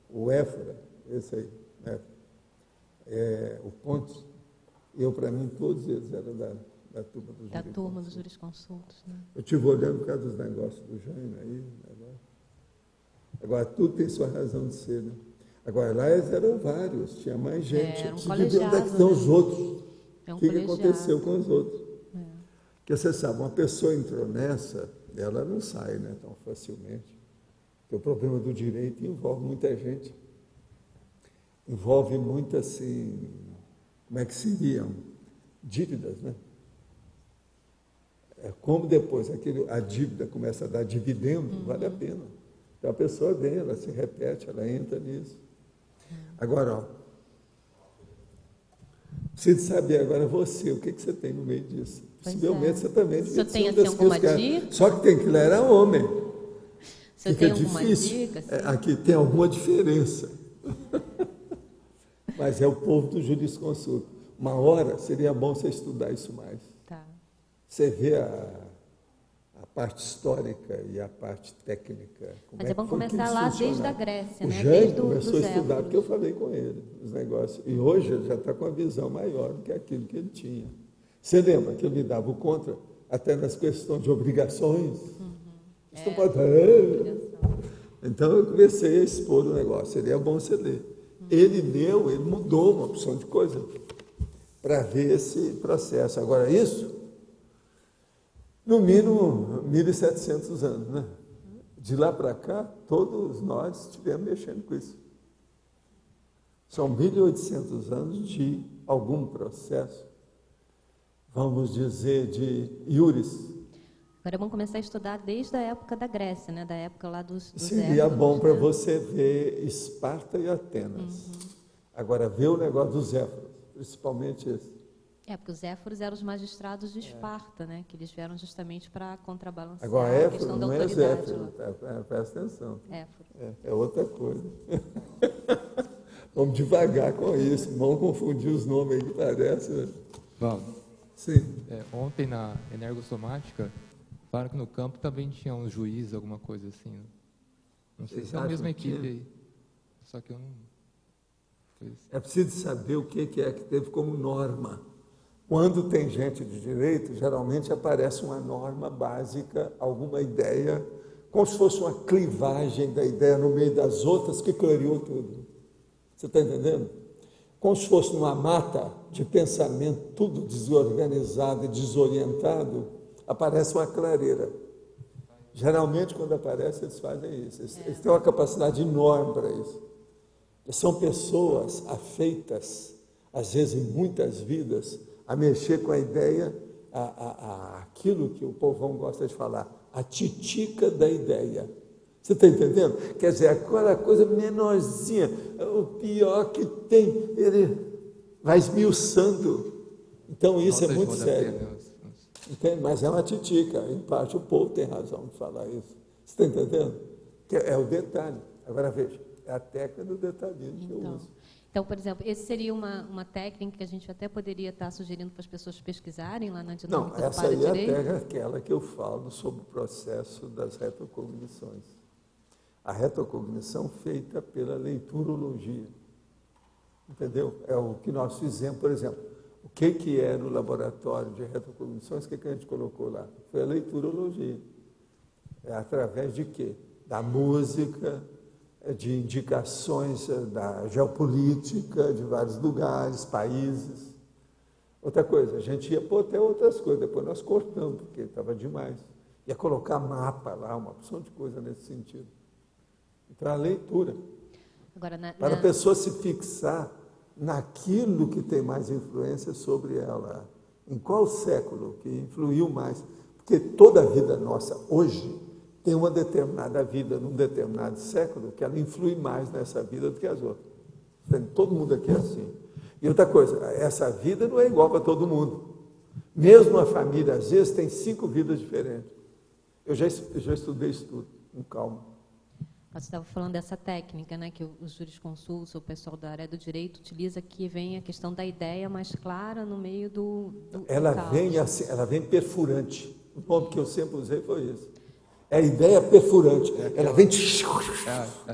Speaker 2: o Éfora, esse aí, né, o Pontes, para mim, todos eles eram da turma dos jurisconsultos.
Speaker 7: Da turma dos jurisconsultos, né?
Speaker 2: Eu estive olhando por causa dos negócios do Jaime aí. Agora, tudo tem sua razão de ser, né? Agora, lá eles eram vários, tinha mais gente.
Speaker 7: Era um
Speaker 2: colegiado, onde é que estão os outros? O que aconteceu com os outros? Porque você sabe, uma pessoa entrou nessa, ela não sai, né, tão facilmente. Porque o problema do direito envolve muita gente. Envolve muito, assim, como é que seriam? Dívidas, né? Como depois a dívida começa a dar dividendo, vale a pena. Então a pessoa vem, ela se repete, ela entra nisso. Agora, preciso saber agora você, o que você tem no meio disso? Possivelmente você também devia
Speaker 7: ser uma das alguma dica?
Speaker 2: Só que tem que ler a homem.
Speaker 7: Você tem alguma dica?
Speaker 2: Aqui tem alguma diferença. Mas é o povo do jurisconsulto. Uma hora seria bom você estudar isso mais.
Speaker 7: Tá.
Speaker 2: Você vê a parte histórica e a parte técnica.
Speaker 7: Mas é bom começar lá desde a Grécia, né?
Speaker 2: O Jaime começou a estudar, porque eu falei com ele, os negócios. E hoje ele já está com uma visão maior do que aquilo que ele tinha. Você lembra que eu me dava o contra, até nas questões de obrigações? Então eu comecei a expor o negócio. Seria bom você ler. Ele leu, ele mudou uma opção de coisa para ver esse processo. Agora, isso, no mínimo 1.700 anos, né? De lá para cá, todos nós estivemos mexendo com isso. São 1.800 anos de algum processo. vamos dizer, de Iuris.
Speaker 7: Agora vamos começar a estudar desde a época da Grécia, né? Da época lá dos
Speaker 2: Seria
Speaker 7: Éforos,
Speaker 2: bom para
Speaker 7: né?
Speaker 2: você ver Esparta e Atenas. Agora, ver o negócio dos Éforos, principalmente esse.
Speaker 7: Porque os Éforos eram os magistrados de Esparta, né? Que eles vieram justamente para contrabalancear
Speaker 2: Agora,
Speaker 7: a
Speaker 2: Éforo
Speaker 7: questão da
Speaker 2: não é
Speaker 7: autoridade.
Speaker 2: Éforo, presta atenção.
Speaker 7: Éforo.
Speaker 2: É outra coisa. Vamos devagar com isso, não confundir os nomes aí que parece. Né?
Speaker 8: Vamos.
Speaker 2: Sim.
Speaker 8: Ontem, na energossomática, falaram que no campo também tinha um juiz, alguma coisa assim. Né? Não sei se é a mesma equipe aí. Só que eu não...
Speaker 2: É preciso saber o que é que teve como norma. Quando tem gente de direito, geralmente aparece uma norma básica, alguma ideia, como se fosse uma clivagem da ideia no meio das outras que clareou tudo. Você está entendendo? Como se fosse numa mata de pensamento, tudo desorganizado e desorientado, aparece uma clareira. Geralmente, quando aparece, eles fazem isso. Eles têm uma capacidade enorme para isso. São pessoas afeitas, às vezes em muitas vidas, a mexer com a ideia, aquilo que o povão gosta de falar, a titica da ideia. Você está entendendo? Quer dizer, aquela coisa menorzinha, o pior que tem, ele vai esmiuçando. Então, isso é muito sério. Entende? Mas é uma titica, em parte o povo tem razão de falar isso. Você está entendendo? É o detalhe. Agora, veja, é a técnica do detalhismo que eu uso.
Speaker 7: Então, por exemplo, esse seria uma técnica que a gente até poderia estar sugerindo para as pessoas pesquisarem lá na dinâmica do para-direito?
Speaker 2: Não, essa aí é a técnica, aquela que eu falo sobre o processo das retrocognições. A retrocognição feita pela leiturologia. Entendeu? É o que nós fizemos, por exemplo. O que é no laboratório de retrocognições? O que a gente colocou lá? Foi a leiturologia. É através de quê? Da música, de indicações da geopolítica de vários lugares, países. Outra coisa, a gente ia pôr até outras coisas, depois nós cortamos, porque estava demais. Ia colocar mapa lá, uma opção de coisa nesse sentido. Então, a leitura.
Speaker 7: Agora,
Speaker 2: para a pessoa se fixar naquilo que tem mais influência sobre ela. Em qual século que influiu mais? Porque toda a vida nossa, hoje, tem uma determinada vida num determinado século que ela influi mais nessa vida do que as outras. Todo mundo aqui é assim. E outra coisa, essa vida não é igual para todo mundo. Mesmo a família, às vezes, tem 5 vidas diferentes. Eu já estudei isso tudo, com calma.
Speaker 7: Você estava falando dessa técnica, né, que os jurisconsultos, o pessoal da área do direito utiliza, que vem a questão da ideia mais clara no meio do
Speaker 2: ela
Speaker 7: caos.
Speaker 2: Vem assim, ela vem perfurante. O nome que eu sempre usei foi isso. É a ideia perfurante. Ela vem,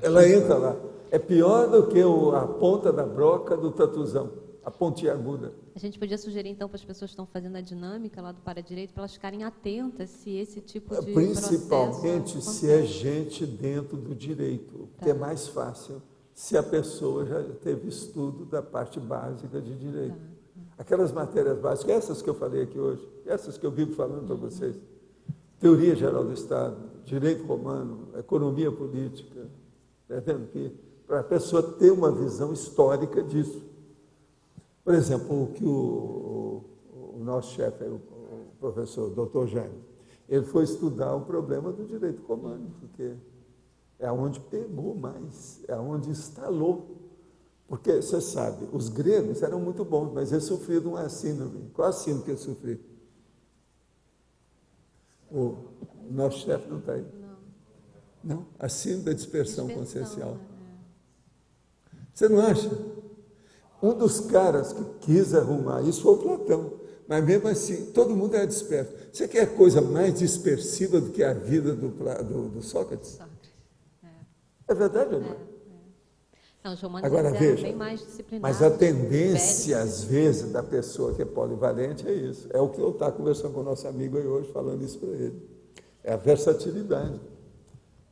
Speaker 2: ela entra lá. É pior do que a ponta da broca do tatuzão, a pontiaguda.
Speaker 7: A gente podia sugerir, então, para as pessoas que estão fazendo a dinâmica lá do para-direito, para elas ficarem atentas se esse tipo de
Speaker 2: principalmente
Speaker 7: processo
Speaker 2: se é gente dentro do direito, porque é mais fácil se a pessoa já teve estudo da parte básica de direito. Aquelas matérias básicas, essas que eu falei aqui hoje, essas que eu vivo falando para vocês, teoria geral do Estado, direito romano, economia política, está vendo que para a pessoa ter uma visão histórica disso. Por exemplo, o que o nosso chefe, o professor Dr. Jânio, ele foi estudar o problema do direito romano, porque é onde pegou mais, é onde instalou. Porque, você sabe, os gregos eram muito bons, mas eles sofriam de uma síndrome. Qual a síndrome que eles sofriam? O nosso chefe não está aí? Não. A síndrome da dispersão consciencial. Você não acha? Um dos caras que quis arrumar isso foi o Platão, mas mesmo assim, todo mundo era disperso. Você quer coisa mais dispersiva do que a vida do Sócrates? É verdade ou não?
Speaker 7: Não, os romanos
Speaker 2: agora veja,
Speaker 7: bem mais disciplinados,
Speaker 2: mas a tendência, às vezes, da pessoa que é polivalente é isso. É o que eu estava conversando com o nosso amigo aí hoje, falando isso para ele. É a versatilidade.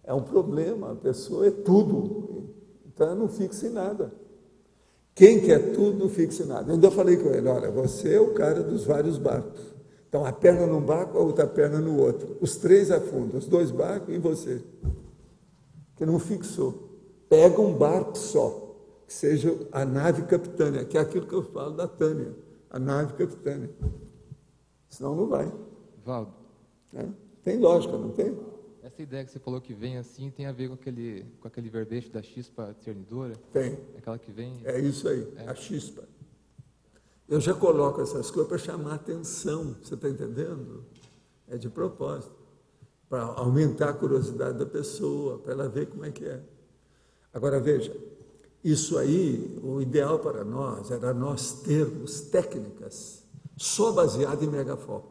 Speaker 2: É um problema, a pessoa é tudo. Então, ela não fixa em nada. Quem quer tudo não fixa em nada. Eu ainda falei com ele, olha, você é o cara dos vários barcos. Então, a perna num barco, a outra perna no outro. Os 3 afundam, os 2 barcos e você. Que não fixou. Pega um barco só, que seja a nave capitânia, que é aquilo que eu falo da Tânia, a nave capitânia. Senão não vai.
Speaker 8: Valdo.
Speaker 2: Tem lógica, não tem?
Speaker 8: Essa ideia que você falou que vem assim tem a ver com aquele verbete da chispa discernidora?
Speaker 2: Tem.
Speaker 8: Aquela que vem...
Speaker 2: É isso aí, a chispa. Eu já coloco essas coisas para chamar a atenção, você está entendendo? É de propósito, para aumentar a curiosidade da pessoa, para ela ver como é que é. Agora, veja, isso aí, o ideal para nós era nós termos técnicas só baseadas em megafoco.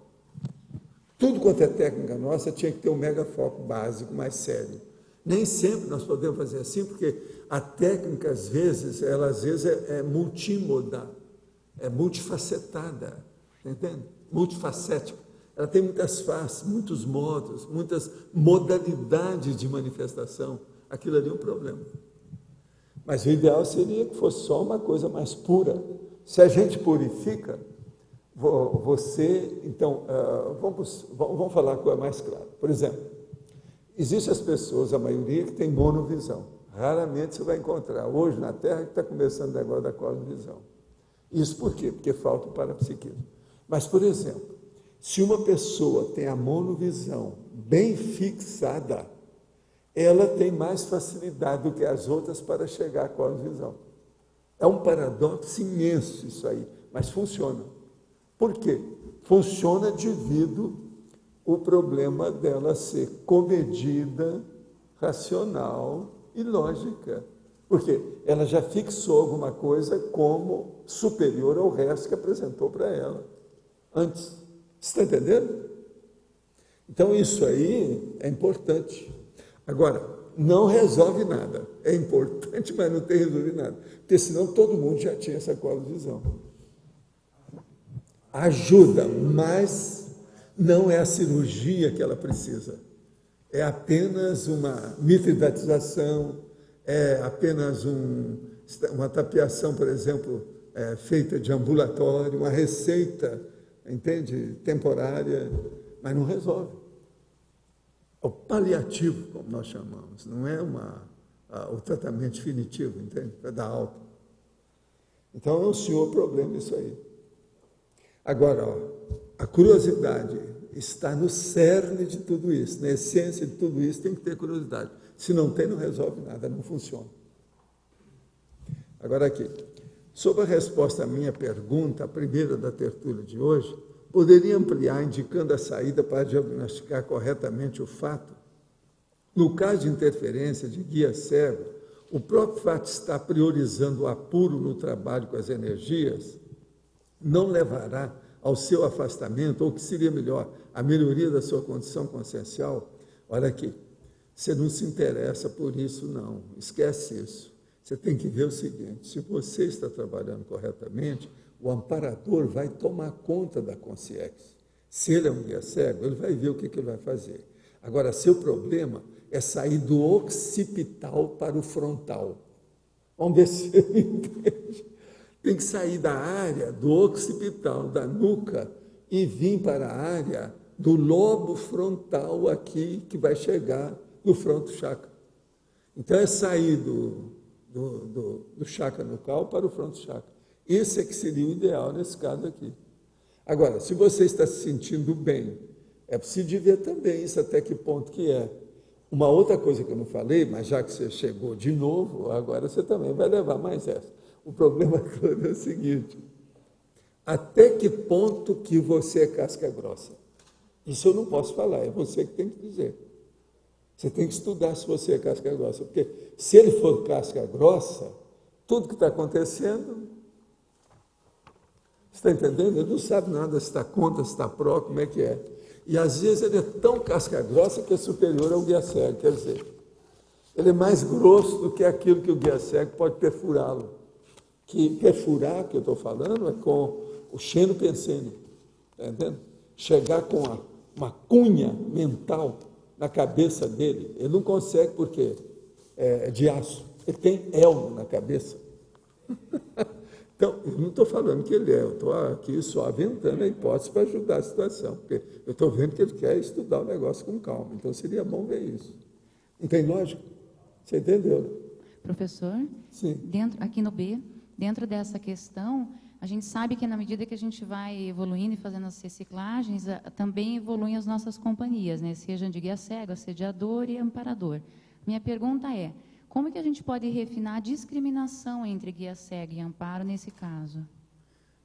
Speaker 2: Tudo quanto é técnica nossa tinha que ter um megafoco básico mais sério. Nem sempre nós podemos fazer assim, porque a técnica, às vezes, é multimoda, é multifacetada, entende? Multifacética. Ela tem muitas faces, muitos modos, muitas modalidades de manifestação. Aquilo ali é um problema. Mas o ideal seria que fosse só uma coisa mais pura. Se a gente purifica, então, vamos falar com a coisa mais clara. Por exemplo, existem as pessoas, a maioria, que tem monovisão. Raramente você vai encontrar, hoje na Terra, que está começando o negócio da cosmovisão. Isso por quê? Porque falta o parapsiquismo. Mas, por exemplo, se uma pessoa tem a monovisão bem fixada, ela tem mais facilidade do que as outras para chegar à cosmovisão. É um paradoxo imenso isso aí, mas funciona. Por quê? Funciona devido ao problema dela ser comedida, racional e lógica. Porque ela já fixou alguma coisa como superior ao resto que apresentou para ela antes. Você está entendendo? Então, isso aí é importante. Agora, não resolve nada. É importante, mas não tem resolvido nada. Porque senão todo mundo já tinha essa cosmovisão. Ajuda, mas não é a cirurgia que ela precisa. É apenas uma mitridatização, é apenas uma tapeação, por exemplo, feita de ambulatório, uma receita, entende? Temporária, mas não resolve. É o paliativo, como nós chamamos, não é o tratamento definitivo, entende? Para dar alta. Então, é um senhor problema isso aí. Agora, a curiosidade está no cerne de tudo isso, na essência de tudo isso tem que ter curiosidade. Se não tem, não resolve nada, não funciona. Agora aqui, sobre a resposta à minha pergunta, a primeira da tertúlia de hoje, poderia ampliar indicando a saída para diagnosticar corretamente o fato? No caso de interferência de guia cego, o próprio fato de estar priorizando o apuro no trabalho com as energias não levará ao seu afastamento, ou que seria melhor, a melhoria da sua condição consciencial? Olha aqui, você não se interessa por isso, não. Esquece isso. Você tem que ver o seguinte, se você está trabalhando corretamente, o amparador vai tomar conta da consciência. Se ele é um guia cego, ele vai ver o que ele vai fazer. Agora, seu problema é sair do occipital para o frontal. Vamos ver se ele entende. Tem que sair da área do occipital, da nuca, e vir para a área do lobo frontal aqui, que vai chegar no fronto chakra. Então, é sair do chakra nucal para o fronto chakra. Esse é que seria o ideal nesse caso aqui. Agora, se você está se sentindo bem, é preciso ver também isso até que ponto que é. Uma outra coisa que eu não falei, mas já que você chegou de novo, agora você também vai levar mais essa. O problema todo é o seguinte, até que ponto que você é casca grossa? Isso eu não posso falar, é você que tem que dizer. Você tem que estudar se você é casca grossa, porque se ele for casca grossa, tudo que está acontecendo, você está entendendo? Ele não sabe nada se está contra, se está pró, como é que é. E às vezes ele é tão casca grossa que é superior ao guia cego, quer dizer, ele é mais grosso do que aquilo que o guia cego pode perfurá-lo. Que perfurar, que eu estou falando, é com o Xeno Pensene, está entendendo? Chegar com uma cunha mental na cabeça dele, ele não consegue porque é de aço, ele tem elmo na cabeça. Então, eu não estou falando que ele eu estou aqui só aventando a hipótese para ajudar a situação, porque eu estou vendo que ele quer estudar o negócio com calma, então seria bom ver isso. Não tem lógica? Você entendeu?
Speaker 9: Professor?
Speaker 2: Sim.
Speaker 9: Aqui no B, dentro dessa questão, A gente sabe que, na medida que a gente vai evoluindo e fazendo as reciclagens, também evoluem as nossas companhias, né? Seja de guia cego, assediador e amparador. Minha pergunta é, como que a gente pode refinar a discriminação entre guia cego e amparo nesse caso?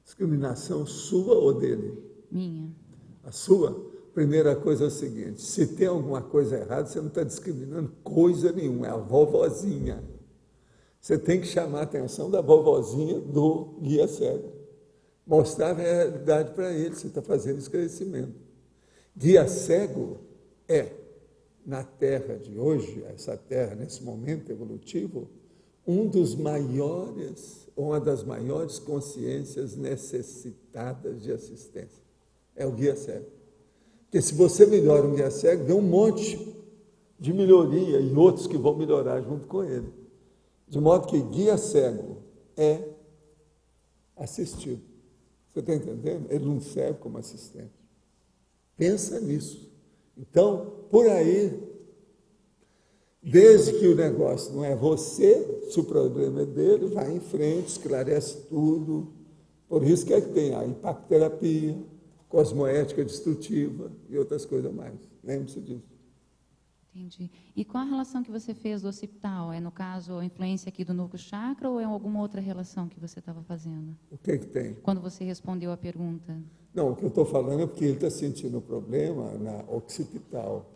Speaker 2: Discriminação sua ou dele?
Speaker 9: Minha.
Speaker 2: A sua? Primeira coisa é o seguinte, se tem alguma coisa errada, você não está discriminando coisa nenhuma, é a vovozinha. Você tem que chamar a atenção da vovozinha do guia cego. Mostrar a realidade para ele, você está fazendo esclarecimento. Guia cego é, na Terra de hoje, essa Terra, nesse momento evolutivo, um dos maiores, uma das maiores consciências necessitadas de assistência. É o guia cego. Porque se você melhora um guia cego, vem um monte de melhoria e outros que vão melhorar junto com ele. De modo que guia cego é assistido. Você está entendendo? Ele não serve como assistente. Pensa nisso. Então, por aí, desde que o negócio não é você, se o problema é dele, vai em frente, esclarece tudo. Por isso que é que tem a impactoterapia, cosmoética destrutiva e outras coisas mais. Lembre-se disso.
Speaker 9: Entendi. E qual a relação que você fez do occipital? É, no caso, a influência aqui do núcleo chakra ou é alguma outra relação que você estava fazendo?
Speaker 2: O que tem?
Speaker 9: Quando você respondeu a pergunta.
Speaker 2: Não, o que eu estou falando é porque ele está sentindo o problema na occipital,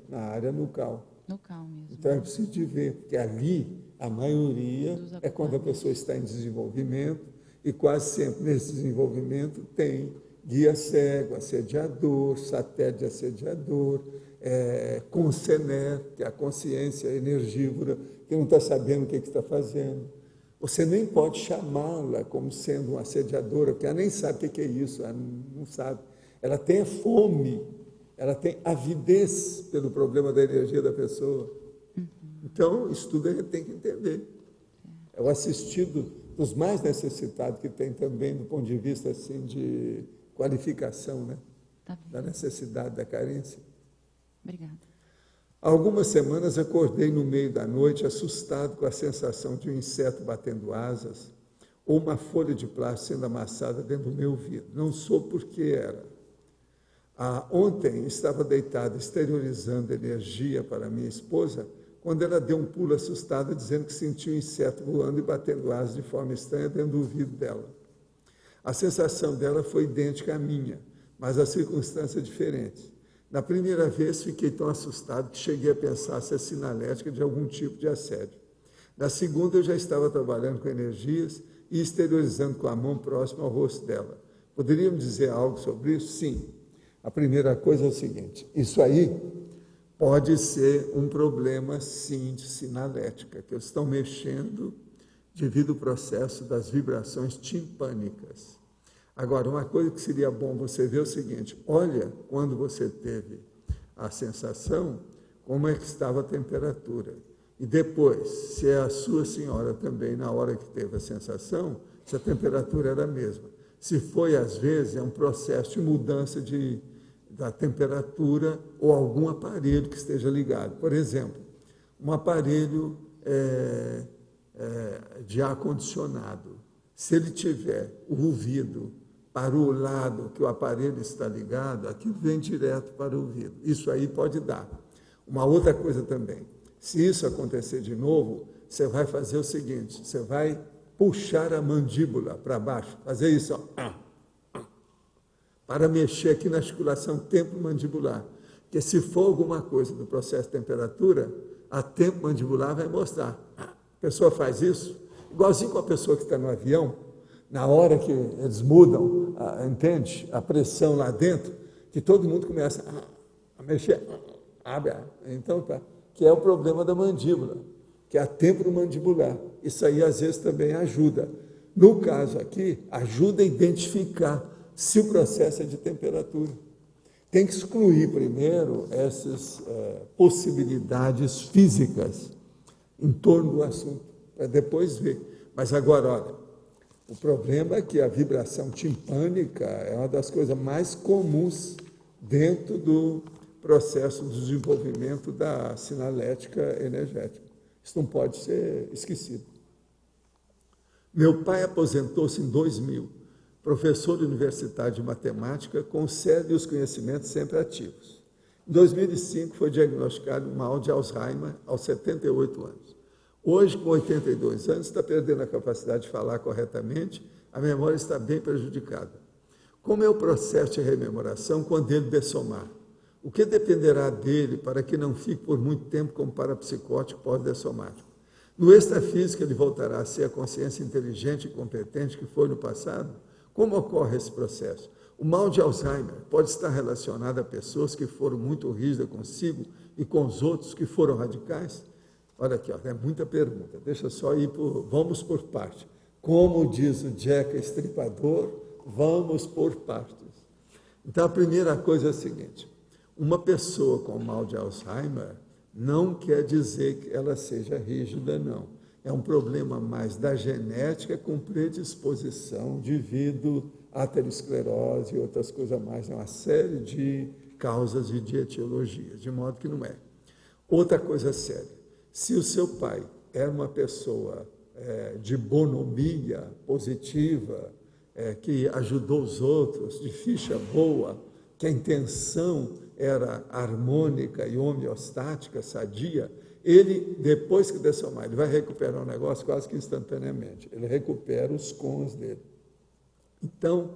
Speaker 2: na área nucal.
Speaker 9: Nucal mesmo.
Speaker 2: Então é preciso de ver, porque ali a maioria é quando a pessoa está em desenvolvimento e quase sempre nesse desenvolvimento tem guia cego, assediador, satélite assediador, concener, que é a consciência energívora, que não está sabendo o que está fazendo. Você nem pode chamá-la como sendo uma assediadora, porque ela nem sabe o que é isso, ela não sabe. Ela tem fome, ela tem avidez pelo problema da energia da pessoa. Então, isso tudo a gente tem que entender. É o assistido dos mais necessitados que tem também, do ponto de vista assim, de qualificação, né? Da necessidade, da carência.
Speaker 9: Obrigada.
Speaker 2: Há algumas semanas acordei no meio da noite assustado com a sensação de um inseto batendo asas ou uma folha de plástico sendo amassada dentro do meu ouvido. Não soube por que era. Ontem estava deitado exteriorizando energia para minha esposa quando ela deu um pulo assustada dizendo que sentiu um inseto voando e batendo asas de forma estranha dentro do ouvido dela. A sensação dela foi idêntica à minha, mas as circunstâncias diferentes. Na primeira vez, fiquei tão assustado que cheguei a pensar se é sinalética de algum tipo de assédio. Na segunda, eu já estava trabalhando com energias e exteriorizando com a mão próxima ao rosto dela. Poderiam dizer algo sobre isso? Sim. A primeira coisa é o seguinte, isso aí pode ser um problema, sim, de sinalética, que eles estão mexendo devido ao processo das vibrações timpânicas. Agora, uma coisa que seria bom você ver é o seguinte, olha quando você teve a sensação, como é que estava a temperatura. E depois, se é a sua senhora também, na hora que teve a sensação, se a temperatura era a mesma. Se foi, às vezes, é um processo de mudança da temperatura ou algum aparelho que esteja ligado. Por exemplo, um aparelho de ar-condicionado. Se ele tiver o ouvido para o lado que o aparelho está ligado, aquilo vem direto para o ouvido. Isso aí pode dar. Uma outra coisa também, se isso acontecer de novo, você vai fazer o seguinte, você vai puxar a mandíbula para baixo, fazer isso, ó, para mexer aqui na articulação temporomandibular. Porque se for alguma coisa do processo de temperatura, a temporomandibular vai mostrar. A pessoa faz isso, igualzinho com a pessoa que está no avião, na hora que eles mudam, entende? A pressão lá dentro, que todo mundo começa a mexer, abre, então tá, que é o problema da mandíbula, que é a temporomandibular. Isso aí às vezes também ajuda. No caso aqui, ajuda a identificar se o processo é de temperatura. Tem que excluir primeiro essas possibilidades físicas em torno do assunto, para depois ver. Mas agora, olha, o problema é que a vibração timpânica é uma das coisas mais comuns dentro do processo de desenvolvimento da sinalética energética. Isso não pode ser esquecido. Meu pai aposentou-se em 2000, professor universitário de matemática, com o cérebro e os conhecimentos sempre ativos. Em 2005, foi diagnosticado mal de Alzheimer aos 78 anos. Hoje, com 82 anos, está perdendo a capacidade de falar corretamente, a memória está bem prejudicada. Como é o processo de rememoração quando ele dessomar? O que dependerá dele para que não fique por muito tempo como parapsicótico pós-dessomático? No extrafísico, ele voltará a ser a consciência inteligente e competente que foi no passado? Como ocorre esse processo? O mal de Alzheimer pode estar relacionado a pessoas que foram muito rígidas consigo e com os outros que foram radicais? Olha aqui, ó, é muita pergunta. Deixa só ir vamos por parte. Como diz o Jack Estripador, vamos por partes. Então, a primeira coisa é a seguinte: uma pessoa com mal de Alzheimer não quer dizer que ela seja rígida, não. É um problema mais da genética com predisposição devido à aterosclerose e outras coisas mais. É uma série de causas e de etiologias, de modo que não é. Outra coisa séria: se o seu pai era uma pessoa de bonomia positiva, que ajudou os outros, de ficha boa, que a intenção era harmônica e homeostática, sadia, ele, depois que dessomar, ele vai recuperar o negócio quase que instantaneamente. Ele recupera os cons dele. Então,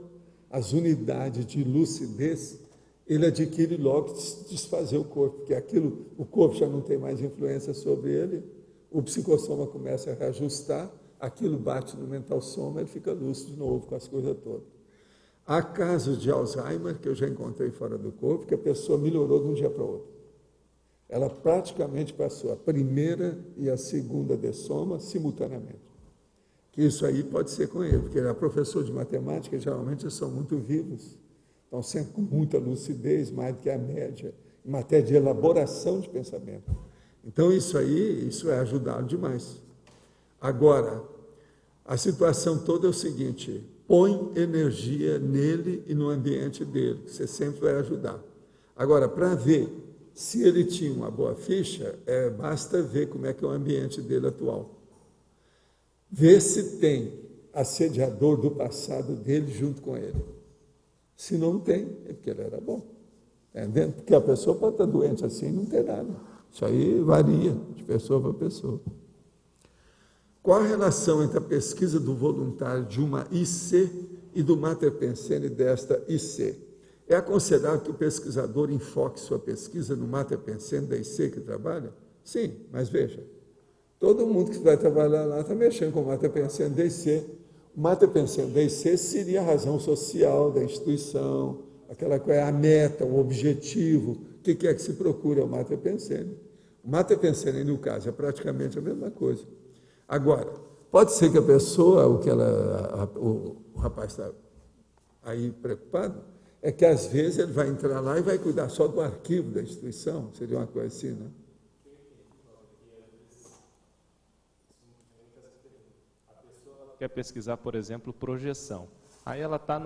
Speaker 2: as unidades de lucidez, ele adquire logo desfazer o corpo, porque aquilo, o corpo já não tem mais influência sobre ele, o psicossoma começa a reajustar, aquilo bate no mental soma, ele fica lúcido de novo com as coisas todas. Há casos de Alzheimer, que eu já encontrei fora do corpo, que a pessoa melhorou de um dia para o outro. Ela praticamente passou a primeira e a segunda dessoma simultaneamente. Que isso aí pode ser com ele, porque ele é professor de matemática, geralmente eles são muito vivos, estão sempre com muita lucidez, mais do que a média, em matéria de elaboração de pensamento. Então, isso é ajudado demais. Agora, a situação toda é o seguinte: põe energia nele e no ambiente dele, você sempre vai ajudar. Agora, para ver se ele tinha uma boa ficha, basta ver como é que é o ambiente dele atual. Ver se tem assediador do passado dele junto com ele. Se não tem, é porque ele era bom. Entendeu? Porque a pessoa pode estar doente assim e não ter nada. Isso aí varia de pessoa para pessoa. Qual a relação entre a pesquisa do voluntário de uma IC e do Mater Pensene desta IC? É aconselhável que o pesquisador enfoque sua pesquisa no Mater Pensene da IC que trabalha? Sim, mas veja, todo mundo que vai trabalhar lá está mexendo com o Mater Pensene da IC. O Mater Pensene da IC seria a razão social da instituição, aquela que é a meta, o objetivo, o que é que se procura o Mater Pensene. O Mater Pensene, no caso, é praticamente a mesma coisa. Agora, pode ser que a pessoa, o rapaz está aí preocupado, é que às vezes ele vai entrar lá e vai cuidar só do arquivo da instituição, seria uma coisa assim, né?
Speaker 10: A pessoa quer pesquisar, por exemplo, projeção. Aí ela está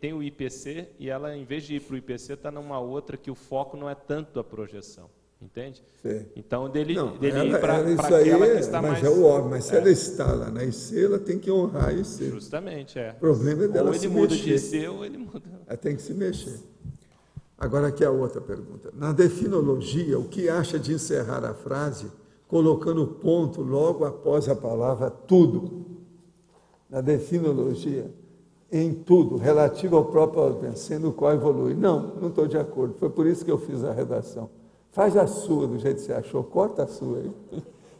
Speaker 10: tem o IPC e ela, em vez de ir para o IPC, está numa outra que o foco não é tanto a projeção. Entende?
Speaker 2: Sim.
Speaker 10: Então, dele
Speaker 2: ir
Speaker 10: para aquela que está mais...
Speaker 2: Mas se ela está lá na IC, ela tem que honrar a IC.
Speaker 10: Justamente,
Speaker 2: O problema é dela se mexer.
Speaker 10: Ou ele muda de IC, ou ele muda.
Speaker 2: Ela tem que se mexer. Agora, aqui a outra pergunta. Na definologia, o que acha de encerrar a frase colocando o ponto logo após a palavra tudo? Na definologia, em tudo, relativo ao próprio pensando, no qual evolui. Não estou de acordo. Foi por isso que eu fiz a redação. Faz a sua do jeito que você achou, corta a sua aí,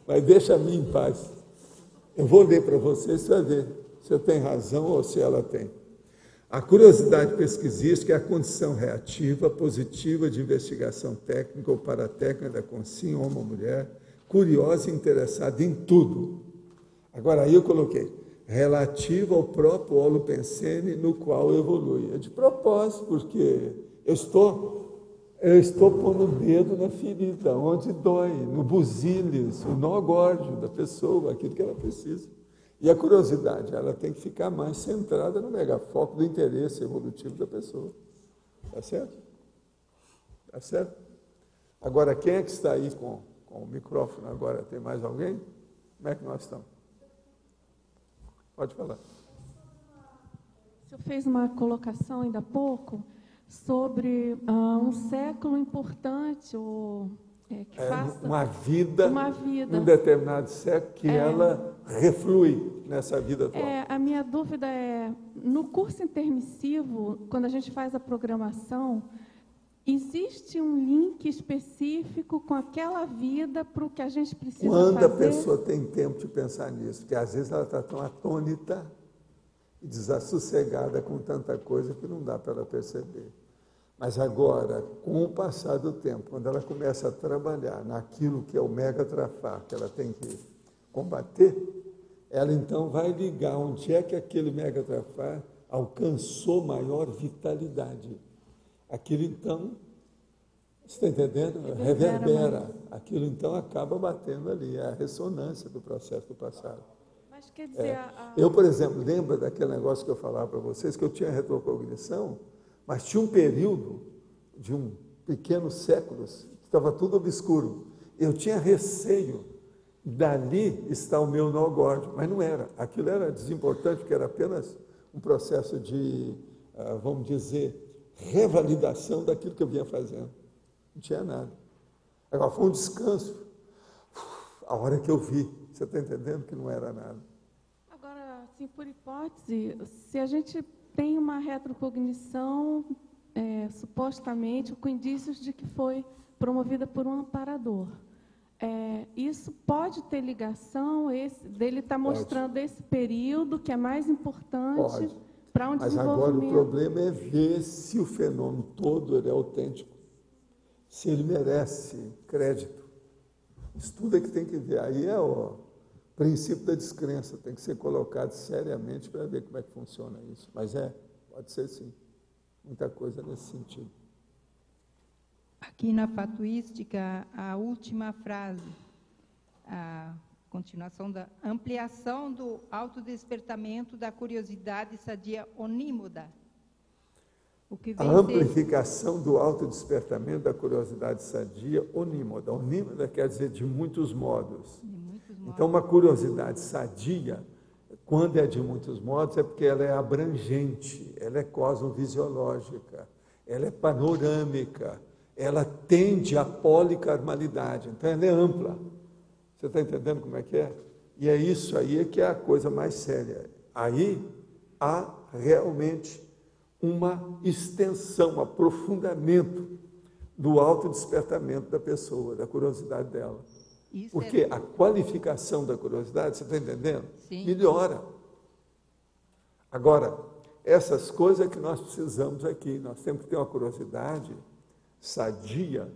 Speaker 2: mas deixa a minha em paz. Eu vou ler para você, você vai ver se eu tenho razão ou se ela tem. A curiosidade pesquisística é a condição reativa, positiva de investigação técnica ou paratécnica da consciência, homem ou mulher, curiosa e interessada em tudo. Agora, aí eu coloquei, relativa ao próprio holopensene no qual evolui. É de propósito, porque eu estou pondo o dedo na ferida, onde dói, no busilis, o nó górdio da pessoa, aquilo que ela precisa. E a curiosidade, ela tem que ficar mais centrada no megafoco do interesse evolutivo da pessoa. Tá certo? Tá certo? Agora, quem é que está aí com o microfone agora? Tem mais alguém? Como é que nós estamos? Pode falar.
Speaker 5: O senhor fez uma colocação ainda há pouco sobre um século importante, que faça
Speaker 2: uma vida num determinado século que ela reflui nessa vida atual.
Speaker 5: A minha dúvida é, no curso intermissivo, quando a gente faz a programação, existe um link específico com aquela vida para o que a gente precisa fazer?
Speaker 2: Quando a pessoa tem tempo de pensar nisso, porque às vezes ela está tão atônita e desassossegada com tanta coisa que não dá para ela perceber. Mas agora, com o passar do tempo, quando ela começa a trabalhar naquilo que é o mega trafar, que ela tem que combater, ela então vai ligar onde é que aquele mega trafar alcançou maior vitalidade. Aquilo então, você está entendendo? Reverbera. Aquilo então acaba batendo ali, é a ressonância do processo do passado.
Speaker 5: Mas quer dizer...
Speaker 2: Eu, por exemplo, lembro daquele negócio que eu falava para vocês, que eu tinha retrocognição, mas tinha um período de pequenos séculos que estava tudo obscuro. Eu tinha receio, dali está o meu nó górdio, mas não era. Aquilo era desimportante, porque era apenas um processo de, vamos dizer, revalidação daquilo que eu vinha fazendo. Não tinha nada. Agora, foi um descanso. A hora que eu vi, você está entendendo que não era nada.
Speaker 5: Agora, assim, por hipótese, se a gente tem uma retrocognição, supostamente, com indícios de que foi promovida por um amparador. Isso pode ter ligação, dele estar mostrando esse período que é mais importante para um desenvolvimento.
Speaker 2: Mas agora o problema é ver se o fenômeno todo ele é autêntico, se ele merece crédito. Isso tudo é que tem que ver. Aí é o princípio da descrença, tem que ser colocado seriamente para ver como é que funciona isso. Mas pode ser sim, muita coisa nesse sentido.
Speaker 11: Aqui na fatuística, a última frase, a continuação da ampliação do autodespertamento da curiosidade sadia onímoda.
Speaker 2: A amplificação do autodespertamento da curiosidade sadia onímoda. Onímoda quer dizer de muitos modos. Então, uma curiosidade sadia, quando é de muitos modos, é porque ela é abrangente, ela é cosmovisiológica, ela é panorâmica, ela tende à policarmalidade, então ela é ampla. Você está entendendo como é que é? E é isso aí que é a coisa mais séria. Aí há realmente uma extensão, um aprofundamento do autodespertamento da pessoa, da curiosidade dela. Isso. Porque a qualificação da curiosidade, você está entendendo? Sim. Melhora. Agora, essas coisas que nós precisamos aqui, nós temos que ter uma curiosidade sadia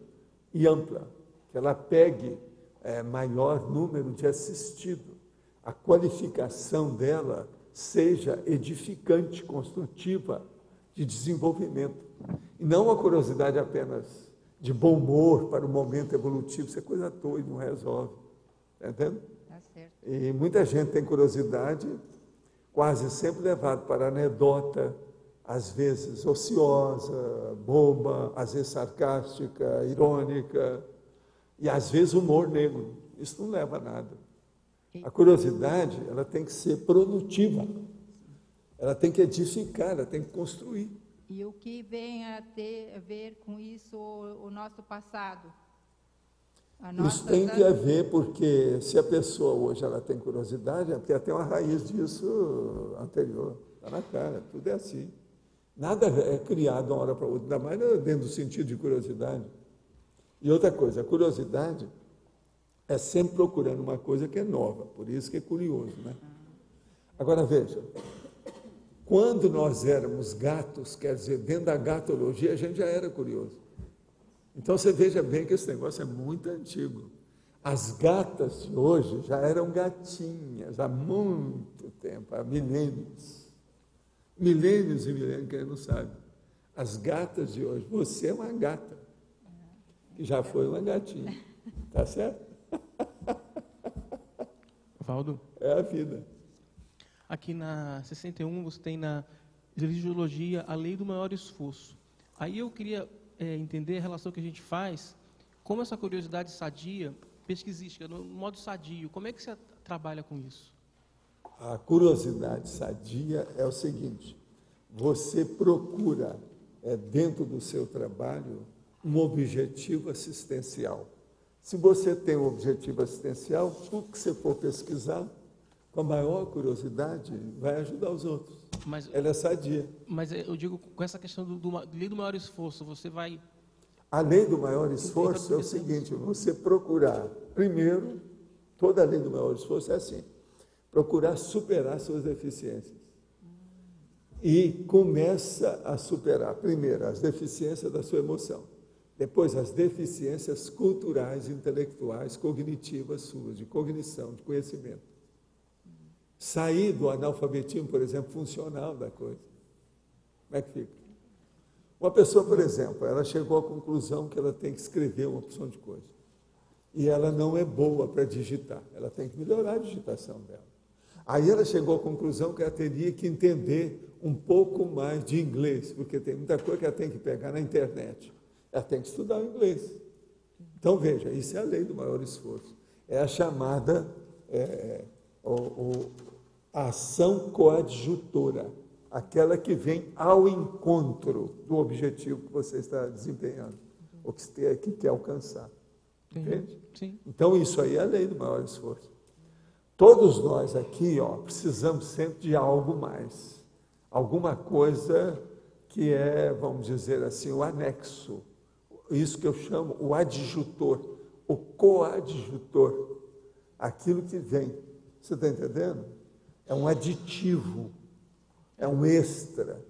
Speaker 2: e ampla, que ela pegue maior número de assistido. A qualificação dela seja edificante, construtiva, de desenvolvimento. E não uma curiosidade apenas de bom humor para o momento evolutivo, isso é coisa à toa e não resolve. Está entendendo? Tá certo. E muita gente tem curiosidade, quase sempre levado para anedota, às vezes ociosa, boba, às vezes sarcástica, irônica, e às vezes humor negro. Isso não leva a nada. A curiosidade, ela tem que ser produtiva, ela tem que edificar, ela tem que construir.
Speaker 11: E o que vem a ter a ver com isso o nosso passado?
Speaker 2: Isso tem que haver, porque se a pessoa hoje ela tem curiosidade, é porque ela tem uma raiz disso anterior. Está na cara, tudo é assim. Nada é criado de uma hora para outra, ainda mais dentro do sentido de curiosidade. E outra coisa, a curiosidade é sempre procurando uma coisa que é nova, por isso que é curioso, né? Agora veja, quando nós éramos gatos, quer dizer, dentro da gatologia, a gente já era curioso. Então você veja bem que esse negócio é muito antigo. As gatas de hoje já eram gatinhas há muito tempo, há milênios. Milênios e milênios, quem não sabe. As gatas de hoje, você é uma gata, que já foi uma gatinha. Tá certo?
Speaker 12: Valdo?
Speaker 2: É a vida.
Speaker 12: Aqui na 61, você tem na religiologia a lei do maior esforço. Aí eu queria entender a relação que a gente faz, como essa curiosidade sadia, pesquisística, no modo sadio, como é que você trabalha com isso?
Speaker 2: A curiosidade sadia é o seguinte: você procura, dentro do seu trabalho, um objetivo assistencial. Se você tem um objetivo assistencial, tudo que você for pesquisar, com a maior curiosidade, vai ajudar os outros. Ela é sadia.
Speaker 12: Mas eu digo, com essa questão lei do maior esforço, você vai...
Speaker 2: A lei do maior esforço é o seguinte: você procurar, primeiro, toda a lei do maior esforço é assim, procurar superar suas deficiências. E começa a superar, primeiro, as deficiências da sua emoção, depois as deficiências culturais, intelectuais, cognitivas suas, de cognição, de conhecimento. Sair do analfabetismo, por exemplo, funcional da coisa. Como é que fica? Uma pessoa, por exemplo, ela chegou à conclusão que ela tem que escrever uma opção de coisa. E ela não é boa para digitar, ela tem que melhorar a digitação dela. Aí ela chegou à conclusão que ela teria que entender um pouco mais de inglês, porque tem muita coisa que ela tem que pegar na internet. Ela tem que estudar o inglês. Então, veja, isso é a lei do maior esforço. É a chamada ação coadjutora, aquela que vem ao encontro do objetivo que você está desempenhando, ou que quer alcançar. Entende?
Speaker 12: Sim.
Speaker 2: Então, isso aí é a lei do maior esforço. Todos nós aqui, precisamos sempre de algo mais. Alguma coisa que é, vamos dizer assim, o anexo. Isso que eu chamo o adjutor, o coadjutor. Aquilo que vem. Você está entendendo? É um aditivo, é um extra.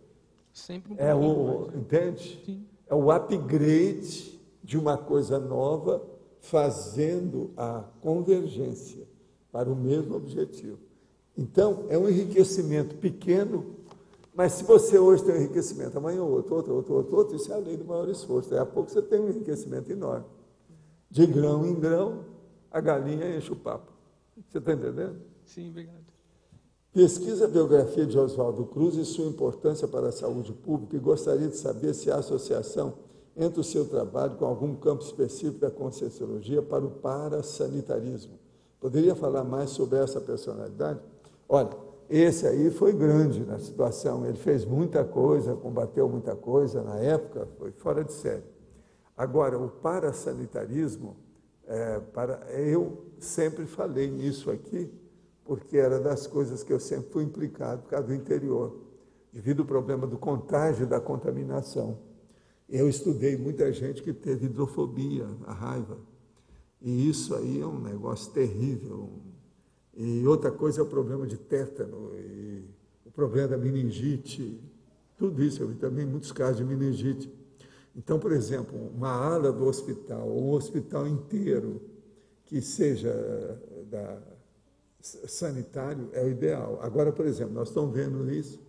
Speaker 12: Sempre um
Speaker 2: entende?
Speaker 12: Sim.
Speaker 2: É o upgrade de uma coisa nova, fazendo a convergência para o mesmo objetivo. Então, é um enriquecimento pequeno, mas se você hoje tem um enriquecimento, amanhã outro, isso é a lei do maior esforço. Daqui a pouco você tem um enriquecimento enorme. De grão em grão, a galinha enche o papo. Você está entendendo?
Speaker 12: Sim, obrigado.
Speaker 2: Pesquisa a biografia de Oswaldo Cruz e sua importância para a saúde pública e gostaria de saber se há associação entre o seu trabalho com algum campo específico da Conscienciologia para o parasanitarismo. Poderia falar mais sobre essa personalidade? Olha, esse aí foi grande na situação, ele fez muita coisa, combateu muita coisa, na época foi fora de série. Agora, o parasanitarismo, eu sempre falei nisso aqui, porque era das coisas que eu sempre fui implicado por causa do interior, devido ao problema do contágio e da contaminação. Eu estudei muita gente que teve hidrofobia, a raiva, e isso aí é um negócio terrível. E outra coisa é o problema de tétano, e o problema da meningite, tudo isso, eu vi também muitos casos de meningite. Então, por exemplo, uma ala do hospital, ou um hospital inteiro, que seja sanitário, é o ideal. Agora, por exemplo, nós estamos vendo isso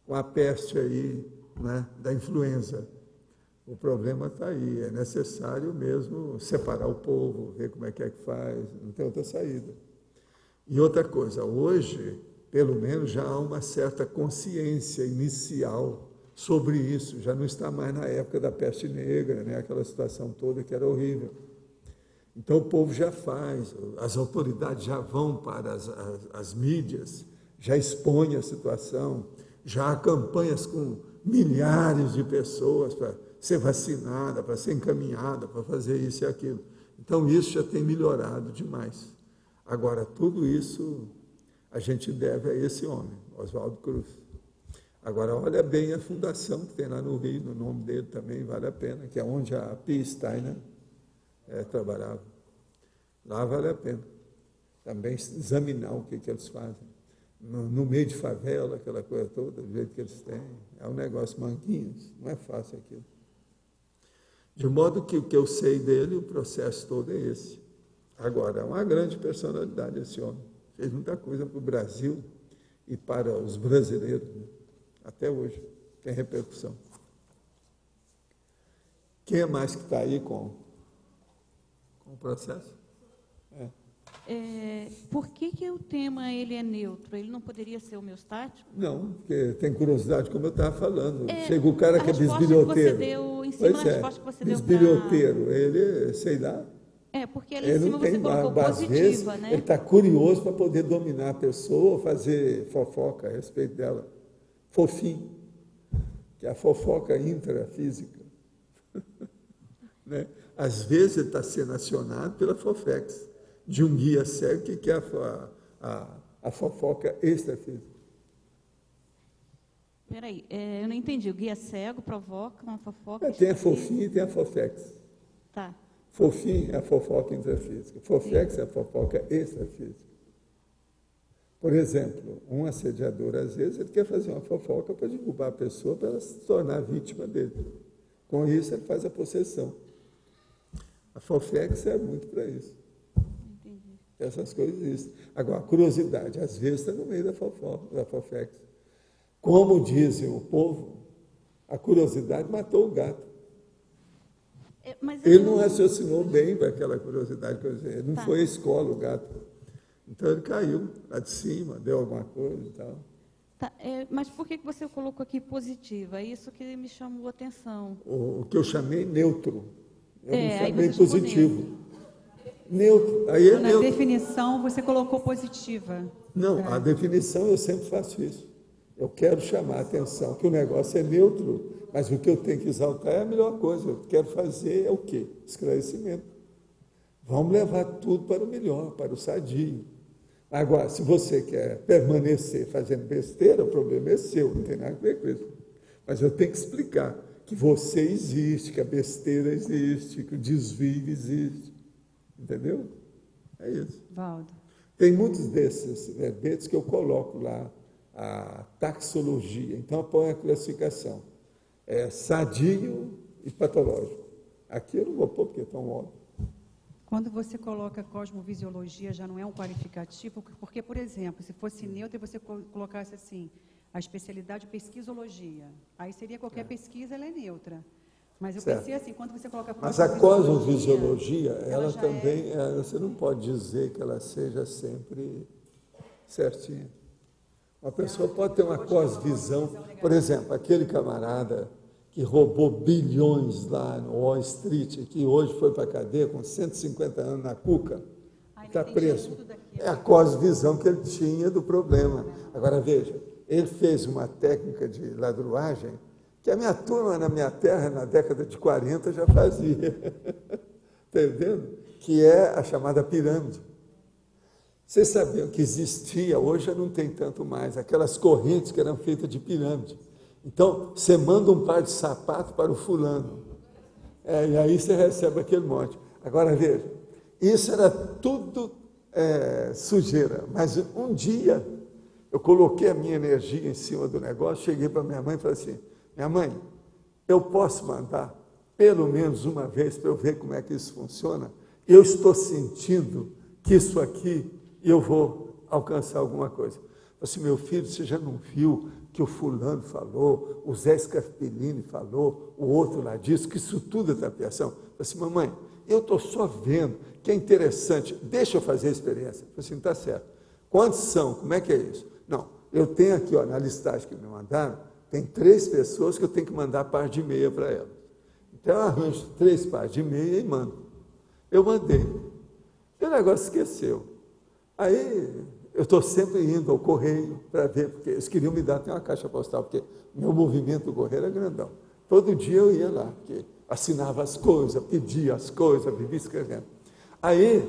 Speaker 2: com a peste aí, né, da influenza. O problema está aí, é necessário mesmo separar o povo, ver como é que faz, não tem outra saída. E outra coisa, hoje, pelo menos, já há uma certa consciência inicial sobre isso, já não está mais na época da peste negra, né, aquela situação toda que era horrível. Então o povo já faz, as autoridades já vão para as mídias, já expõem a situação, já há campanhas com milhares de pessoas para ser vacinada, para ser encaminhada, para fazer isso e aquilo. Então isso já tem melhorado demais. Agora, tudo isso a gente deve a esse homem, Oswaldo Cruz. Agora, olha bem a fundação que tem lá no Rio, no nome dele também, vale a pena, que é onde a Pia Steiner trabalhava. Lá vale a pena também examinar o que eles fazem. No meio de favela, aquela coisa toda, do jeito que eles têm, é um negócio manquinhos, não é fácil aquilo. De modo que o que eu sei dele, o processo todo é esse. Agora, é uma grande personalidade esse homem. Fez muita coisa para o Brasil e para os brasileiros, né? Até hoje, tem repercussão. Quem é mais que está aí com o processo?
Speaker 13: Por que o tema ele é neutro? Ele não poderia ser homeostático?
Speaker 2: Não, porque tem curiosidade, como eu estava falando. Chega o cara que é bisbilhoteiro.
Speaker 13: Em cima da resposta que você deu
Speaker 2: bisbilhoteiro, ele, sei lá.
Speaker 13: Porque ali em cima você colocou positiva, né?
Speaker 2: Ele está curioso para poder dominar a pessoa ou fazer fofoca a respeito dela. Fofinho, que é a fofoca intrafísica. Né? Às vezes ele está sendo acionado pela Fofex, de um guia cego que é a fofoca extrafísica.
Speaker 13: Peraí, eu não entendi. O guia cego provoca uma fofoca?
Speaker 2: Tem a fofinha e tem a Fofex.
Speaker 13: Tá.
Speaker 2: Fofinho é a fofoca intrafísica. Fofex é a fofoca extrafísica. Por exemplo, um assediador, às vezes, ele quer fazer uma fofoca para derrubar a pessoa, para ela se tornar vítima dele. Com isso, ele faz a possessão. A Fofex é muito para isso.
Speaker 13: Entendi.
Speaker 2: Essas coisas existem. Agora, a curiosidade, às vezes, está no meio da Fofex. Como dizem o povo, a curiosidade matou o gato. Ele não raciocinou bem para aquela curiosidade que eu dizia. Ele não foi à escola, o gato. Então, ele caiu lá de cima, deu alguma coisa e tal.
Speaker 13: Tá, mas por que você colocou aqui positiva? Isso que me chamou a atenção.
Speaker 2: O que eu chamei neutro. Eu não chamei positivo. Neutro. Aí é neutro.
Speaker 4: Na definição, você colocou positiva.
Speaker 2: Não, a definição eu sempre faço isso. Eu quero chamar a atenção que o negócio é neutro, mas o que eu tenho que exaltar é a melhor coisa. Eu quero fazer é o quê? Esclarecimento. Vamos levar tudo para o melhor, para o sadio. Agora, se você quer permanecer fazendo besteira, o problema é seu, não tem nada a ver com isso. Mas eu tenho que explicar que você existe, que a besteira existe, que o desvio existe. Entendeu? É isso.
Speaker 4: Valdo.
Speaker 2: Tem muitos desses verbetes que eu coloco lá, a taxologia. Então, eu ponho a classificação. Sadio e patológico. Aqui eu não vou pôr porque é tão óbvio.
Speaker 4: Quando você coloca cosmovisiologia, já não é um qualificativo, porque, por exemplo, se fosse neutro e você colocasse assim, a especialidade pesquisologia, aí seria qualquer pesquisa, ela é neutra. Mas eu pensei assim, quando você coloca
Speaker 2: Mas a cosmovisiologia, ela também, você não pode dizer que ela seja sempre certinha. Uma pessoa pode ter uma cosvisão, por exemplo, aquele camarada que roubou bilhões lá no Wall Street, que hoje foi para a cadeia com 150 anos na cuca, está preso. É a cosvisão que ele tinha do problema. Agora, veja, ele fez uma técnica de ladruagem que a minha turma na minha terra, na década de 40, já fazia. Está entendendo? Que é a chamada pirâmide. Vocês sabiam que existia, hoje já não tem tanto mais, aquelas correntes que eram feitas de pirâmide. Então, você manda um par de sapato para o fulano, e aí você recebe aquele monte. Agora, veja, isso era tudo sujeira, mas um dia eu coloquei a minha energia em cima do negócio, cheguei para minha mãe e falei assim, minha mãe, eu posso mandar pelo menos uma vez para eu ver como é que isso funciona? Eu estou sentindo que isso aqui eu vou alcançar alguma coisa. Eu disse, meu filho, você já não viu que o fulano falou, o Zé Scarpellini falou, o outro lá disse, que isso tudo é tapeação? Eu disse, mamãe, eu estou só vendo que é interessante, deixa eu fazer a experiência. Eu disse, está certo. Quantos são? Como é que é isso? Não, eu tenho aqui, ó, na listagem que me mandaram, tem 3 pessoas que eu tenho que mandar par de meia para elas. Então eu arranjo 3 pares de meia e mando. Eu mandei. E o negócio esqueceu. Aí eu estou sempre indo ao correio para ver, porque eles queriam me dar até uma caixa postal, porque meu movimento do correio era grandão. Todo dia eu ia lá, porque assinava as coisas, pedia as coisas, vivia escrevendo. Aí,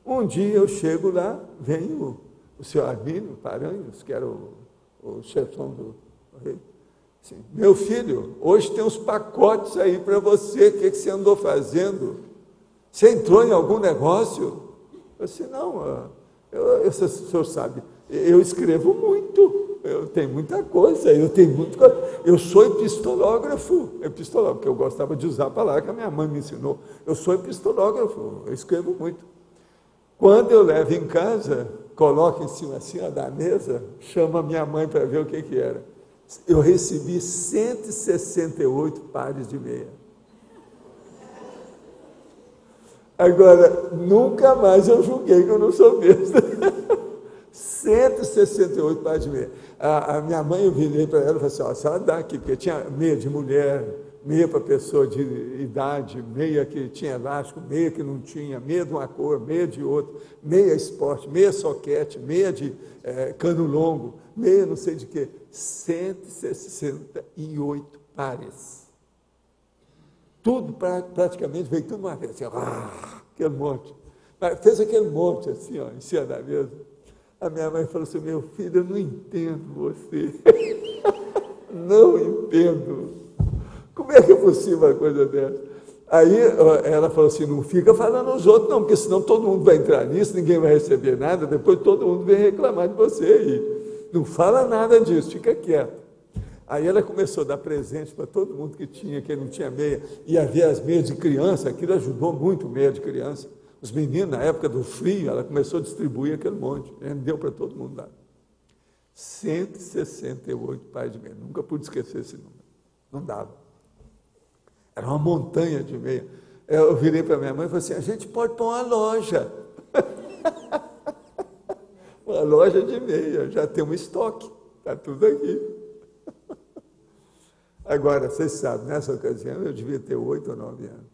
Speaker 2: um dia eu chego lá, vem o senhor Armínio Paranhos, que era o chefão do correio. Assim, meu filho, hoje tem uns pacotes aí para você, o que você andou fazendo? Você entrou em algum negócio? Eu disse, não, o senhor sabe, eu escrevo muito, eu tenho muita coisa, eu sou epistológrafo, porque eu gostava de usar a palavra que a minha mãe me ensinou, eu sou epistológrafo, eu escrevo muito. Quando eu levo em casa, coloco em cima assim, da mesa, chamo a minha mãe para ver o que era. Eu recebi 168 pares de meia. Agora, nunca mais eu julguei que eu não sou besta. 168 pares de meia. A minha mãe, eu virei para ela e falei assim, a senhora dá aqui, porque tinha meia de mulher, meia para pessoa de idade, meia que tinha elástico, meia que não tinha, meia de uma cor, meia de outra, meia esporte, meia soquete, meia de cano longo, meia não sei de quê. 168 pares. Tudo, praticamente, veio tudo uma vez, assim, aquele monte. Fez aquele monte assim, ó, em cima da mesa. A minha mãe falou assim, meu filho, eu não entendo você. Não entendo. Como é que é possível uma coisa dessa? Aí ela falou assim, não fica falando aos outros, não, porque senão todo mundo vai entrar nisso, ninguém vai receber nada, depois todo mundo vem reclamar de você aí. Não fala nada disso, fica quieto. Aí ela começou a dar presente para todo mundo que não tinha meia, e havia as meias de criança, aquilo ajudou muito meia de criança. Os meninos, na época do frio, ela começou a distribuir aquele monte, deu para todo mundo lá. 168 pares de meia, nunca pude esquecer esse número, não dava. Era uma montanha de meia. Eu virei para minha mãe e falei assim, a gente pode pôr uma loja. Uma loja de meia, já tem um estoque, está tudo aqui. Agora, vocês sabem, nessa ocasião eu devia ter 8 ou 9 anos.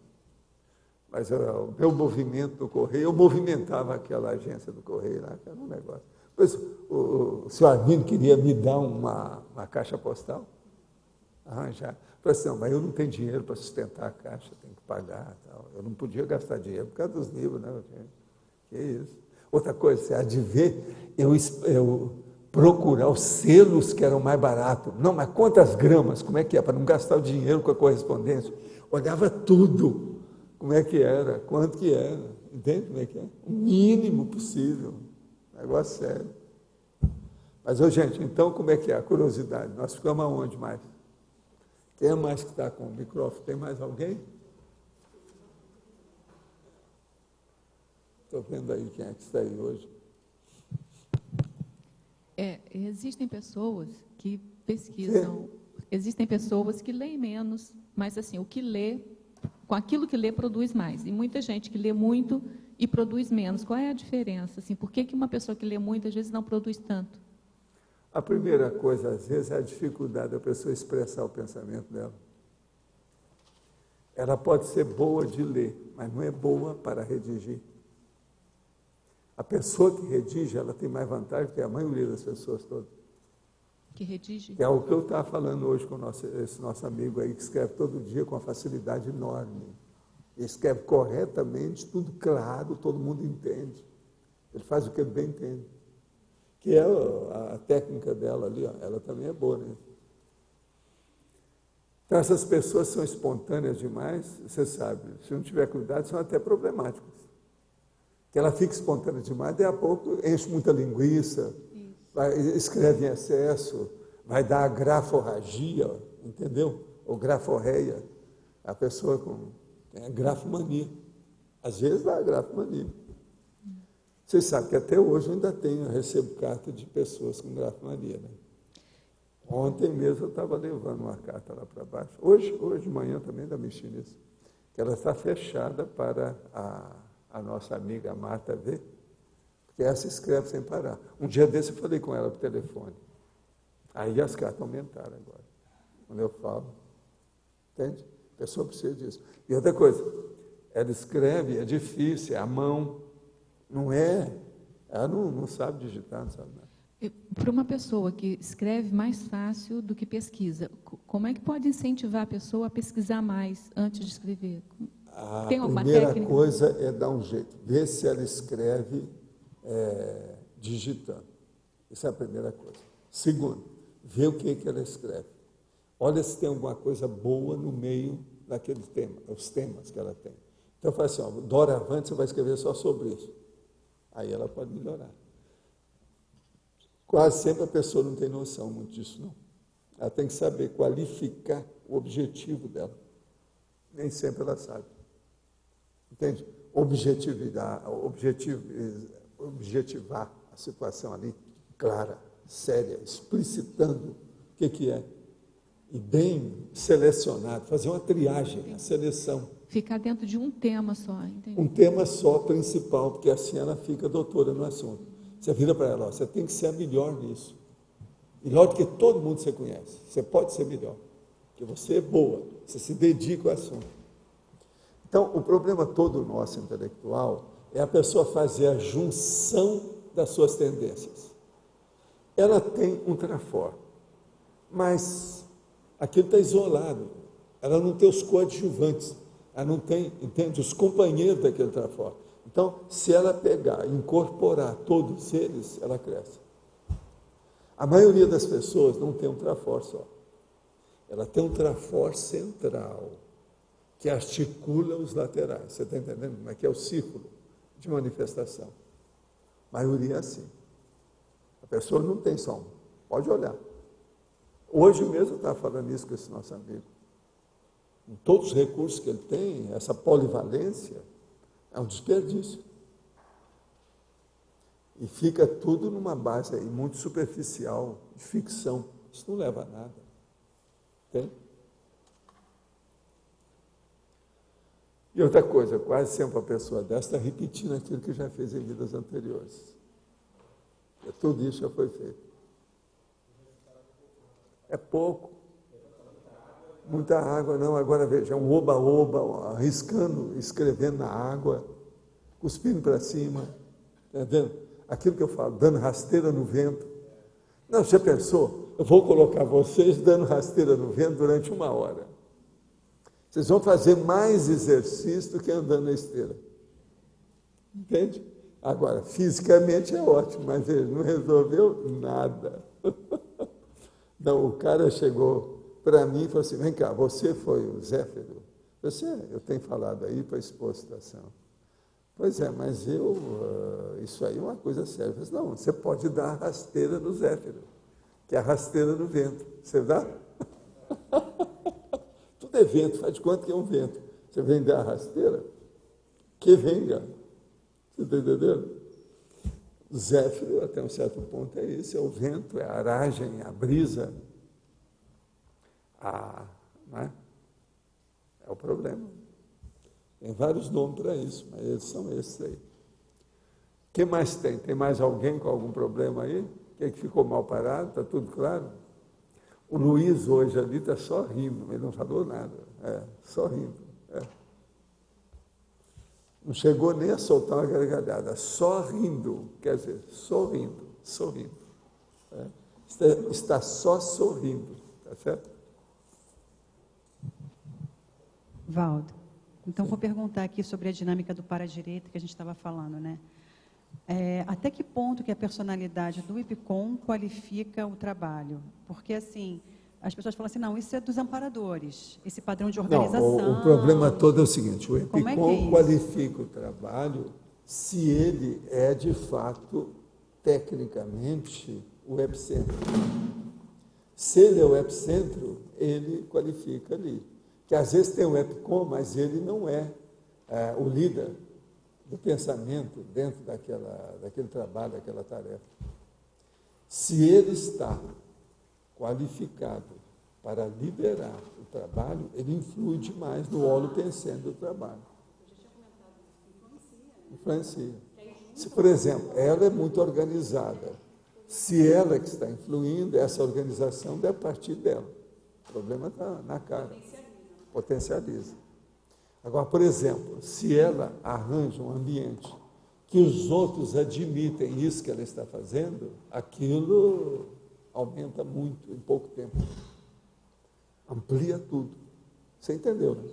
Speaker 2: Mas o meu movimento do Correio, eu movimentava aquela agência do Correio lá, que era um negócio. Pois, o senhor Armindo queria me dar uma caixa postal, arranjar. Eu falei assim, não, mas eu não tenho dinheiro para sustentar a caixa, tenho que pagar. Tal. Eu não podia gastar dinheiro por causa dos livros, né? Que isso. Outra coisa, você há de ver, eu procurar os selos que eram mais baratos. Não, mas quantas gramas? Como é que é? Para não gastar o dinheiro com a correspondência. Olhava tudo. Como é que era? Quanto que era? Entende como é que é? O mínimo possível. Negócio sério. Mas, gente, então como é que é? A curiosidade. Nós ficamos aonde mais? Quem é mais que está com o microfone? Tem mais alguém? Estou vendo aí quem é que está aí hoje.
Speaker 1: Existem pessoas que pesquisam, existem pessoas que leem menos, mas assim, o que lê, com aquilo que lê, produz mais. E muita gente que lê muito e produz menos. Qual é a diferença? Assim, por que uma pessoa que lê muito, às vezes, não produz tanto?
Speaker 2: A primeira coisa, às vezes, é a dificuldade da pessoa expressar o pensamento dela. Ela pode ser boa de ler, mas não é boa para redigir. A pessoa que redige, ela tem mais vantagem que a maioria das pessoas todas.
Speaker 1: Que redige?
Speaker 2: Que é o que eu estava falando hoje com esse nosso amigo aí, que escreve todo dia com uma facilidade enorme. Ele escreve corretamente, tudo claro, todo mundo entende. Ele faz o que ele bem entende. Que é a técnica dela ali, ó, ela também é boa, né? Então, essas pessoas são espontâneas demais, você sabe, se não tiver cuidado, são até problemáticas. Que ela fica espontânea demais, daí a pouco enche muita linguiça, escreve em excesso, vai dar a graforragia, entendeu? Ou graforreia. A pessoa tem a grafomania. Às vezes dá a grafomania. Vocês sabem que até hoje eu recebo carta de pessoas com grafomania, né? Ontem mesmo eu estava levando uma carta lá para baixo. Hoje de manhã também ainda mexi nisso. Que ela está fechada para a nossa amiga Marta ver, porque essa escreve sem parar. Um dia desse eu falei com ela por telefone. Aí as cartas aumentaram agora. Quando eu falo, entende? A pessoa precisa disso. E outra coisa, ela escreve, é difícil, é à mão, não é, ela não sabe digitar, não sabe nada.
Speaker 1: Para uma pessoa que escreve mais fácil do que pesquisa, como é que pode incentivar a pessoa a pesquisar mais antes de escrever?
Speaker 2: A primeira coisa é dar um jeito, ver se ela escreve digitando. Essa é a primeira coisa. Segundo, ver o que ela escreve. Olha se tem alguma coisa boa no meio daquele tema, os temas que ela tem. Então, fala assim, doravante você vai escrever só sobre isso. Aí ela pode melhorar. Quase sempre a pessoa não tem noção muito disso, não. Ela tem que saber qualificar o objetivo dela. Nem sempre ela sabe. Entende? Objetivar a situação ali, clara, séria, explicitando o que é. E bem selecionado, fazer uma triagem, a seleção.
Speaker 1: Ficar dentro de um tema só, entende?
Speaker 2: Um tema só principal, porque assim ela fica doutora no assunto. Você vira para ela, você tem que ser a melhor nisso. Melhor do que todo mundo que você conhece. Você pode ser melhor. que você é boa, você se dedica ao assunto. Então, o problema todo nosso intelectual é a pessoa fazer a junção das suas tendências. Ela tem um trafor, mas aquilo está isolado. Ela não tem os coadjuvantes, ela não tem, entende, os companheiros daquele trafor. Então, se ela pegar e incorporar todos eles, ela cresce. A maioria das pessoas não tem um trafor só. Ela tem um trafor central, que articula os laterais. Você está entendendo como é que é o círculo de manifestação? A maioria é assim. A pessoa não tem só um. Pode olhar. Hoje mesmo eu estava falando isso com esse nosso amigo. Com todos os recursos que ele tem, essa polivalência é um desperdício. E fica tudo numa base aí muito superficial, de ficção. Isso não leva a nada. Entende? E outra coisa, quase sempre a pessoa dessa está repetindo aquilo que já fez em vidas anteriores. E tudo isso já foi feito. É pouco. Muita água, não. Agora veja, um oba-oba, arriscando, escrevendo na água, cuspindo para cima, entendendo? Aquilo que eu falo, dando rasteira no vento. Não, você pensou? Eu vou colocar vocês dando rasteira no vento durante 1 hora. Vocês vão fazer mais exercício do que andando na esteira. Entende? Agora, fisicamente é ótimo, mas ele não resolveu nada. Não, o cara chegou para mim e falou assim, vem cá, você foi o Zéfiro? Eu disse, eu tenho falado aí para expor a situação. Pois é, mas isso aí é uma coisa séria. Eu disse, não, você pode dar a rasteira no Zéfiro, que é a rasteira no vento. Você dá? Tudo é vento, faz de conta que é um vento. Você vem dar a rasteira? Que venga. Você está entendendo? O Zéfiro, até um certo ponto, é isso, é o vento, é a aragem, a brisa. Né? É o problema. Tem vários nomes para isso, mas eles são esses aí. O que mais tem? Tem mais alguém com algum problema aí? Quem que ficou mal parado? Está tudo claro? O Luiz hoje ali está só rindo, ele não falou nada. Só rindo. Não chegou nem a soltar uma gargalhada, só rindo, quer dizer, sorrindo. Está só sorrindo, tá certo?
Speaker 4: Valdo, então vou perguntar aqui sobre a dinâmica do para-direita que a gente estava falando, né? Até que ponto que a personalidade do IPCOM qualifica o trabalho? Porque, assim, as pessoas falam assim, não, isso é dos amparadores, esse padrão de organização.
Speaker 2: Não, o problema todo é o seguinte, o IPCOM qualifica o trabalho se ele é, de fato, tecnicamente, o epicentro. Se ele é o epicentro, ele qualifica ali. Que às vezes tem o EPCOM, mas ele não é o líder do pensamento dentro daquele trabalho, daquela tarefa. Se ele está qualificado para liderar o trabalho, ele influi demais no holopensene do trabalho. Influencia. Se, por exemplo, ela é muito organizada, se ela que está influindo, essa organização deve partir dela. O problema está na cara. Potencializa. Agora, por exemplo, se ela arranja um ambiente que os outros admitem isso que ela está fazendo, aquilo aumenta muito em pouco tempo. Amplia tudo. Você entendeu, né?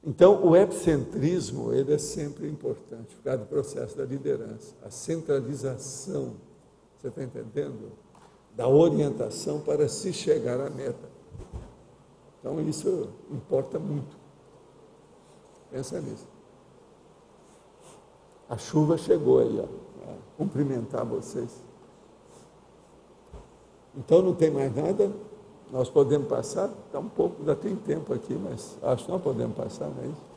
Speaker 2: Então, o epicentrismo, ele é sempre importante, por causa do processo da liderança. A centralização, você está entendendo? Da orientação para se chegar à meta. Então, isso importa muito. Pensa nisso. A chuva chegou aí, a cumprimentar vocês. Então, não tem mais nada? Nós podemos passar? Está um pouco, ainda tem tempo aqui, mas acho que nós podemos passar, não é isso?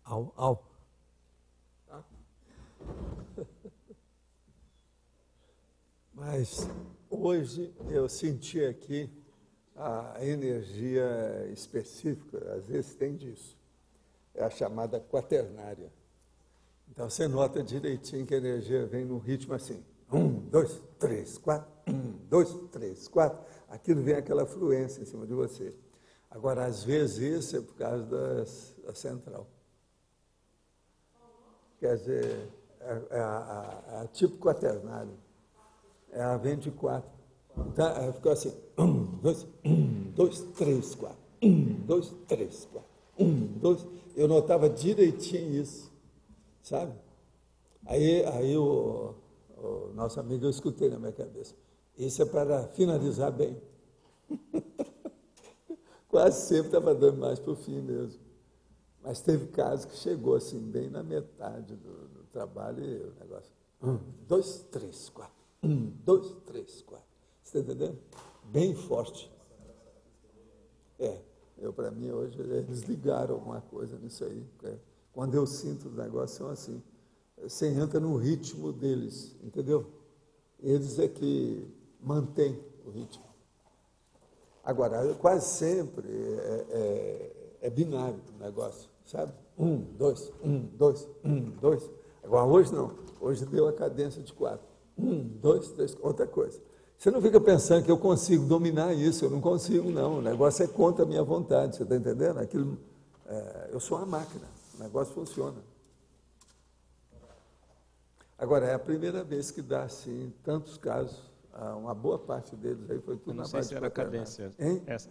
Speaker 2: Au. Tá? Mas hoje eu senti aqui a energia específica, às vezes tem disso. É a chamada quaternária. Então você nota direitinho que a energia vem num ritmo assim. 1, 2, 3, 4. 1, 2, 3, 4. Aquilo vem aquela fluência em cima de você. Agora, às vezes, isso é por causa da central. Quer dizer, é tipo quaternário. É a 24. Então, ficou assim. 1, 2, 3, 4. 1, 2, 3, 4. 1, 2. Eu notava direitinho isso, sabe? Aí o nosso amigo, eu escutei na minha cabeça. Isso é para finalizar bem. Quase sempre estava dando mais para o fim mesmo. Mas teve casos que chegou assim, bem na metade do trabalho e o negócio. 1, 2, 3, 4. 1, 2, 3, 4. Você está entendendo? Bem forte. Para mim, hoje, eles ligaram alguma coisa nisso aí. Quando eu sinto os negócios, são assim. Você entra no ritmo deles, entendeu? Eles é que mantêm o ritmo. Agora, quase sempre é binário o negócio, sabe? 1, 2, 1, 2, 1, 2. Agora, hoje não. Hoje deu a cadência de 4. 1, 2, 3, outra coisa. Você não fica pensando que eu consigo dominar isso, eu não consigo, não. O negócio é contra a minha vontade, você está entendendo? Eu sou uma máquina, o negócio funciona. Agora, é a primeira vez que dá, assim, em tantos casos, uma boa parte deles aí foi tudo na base de
Speaker 10: cadência.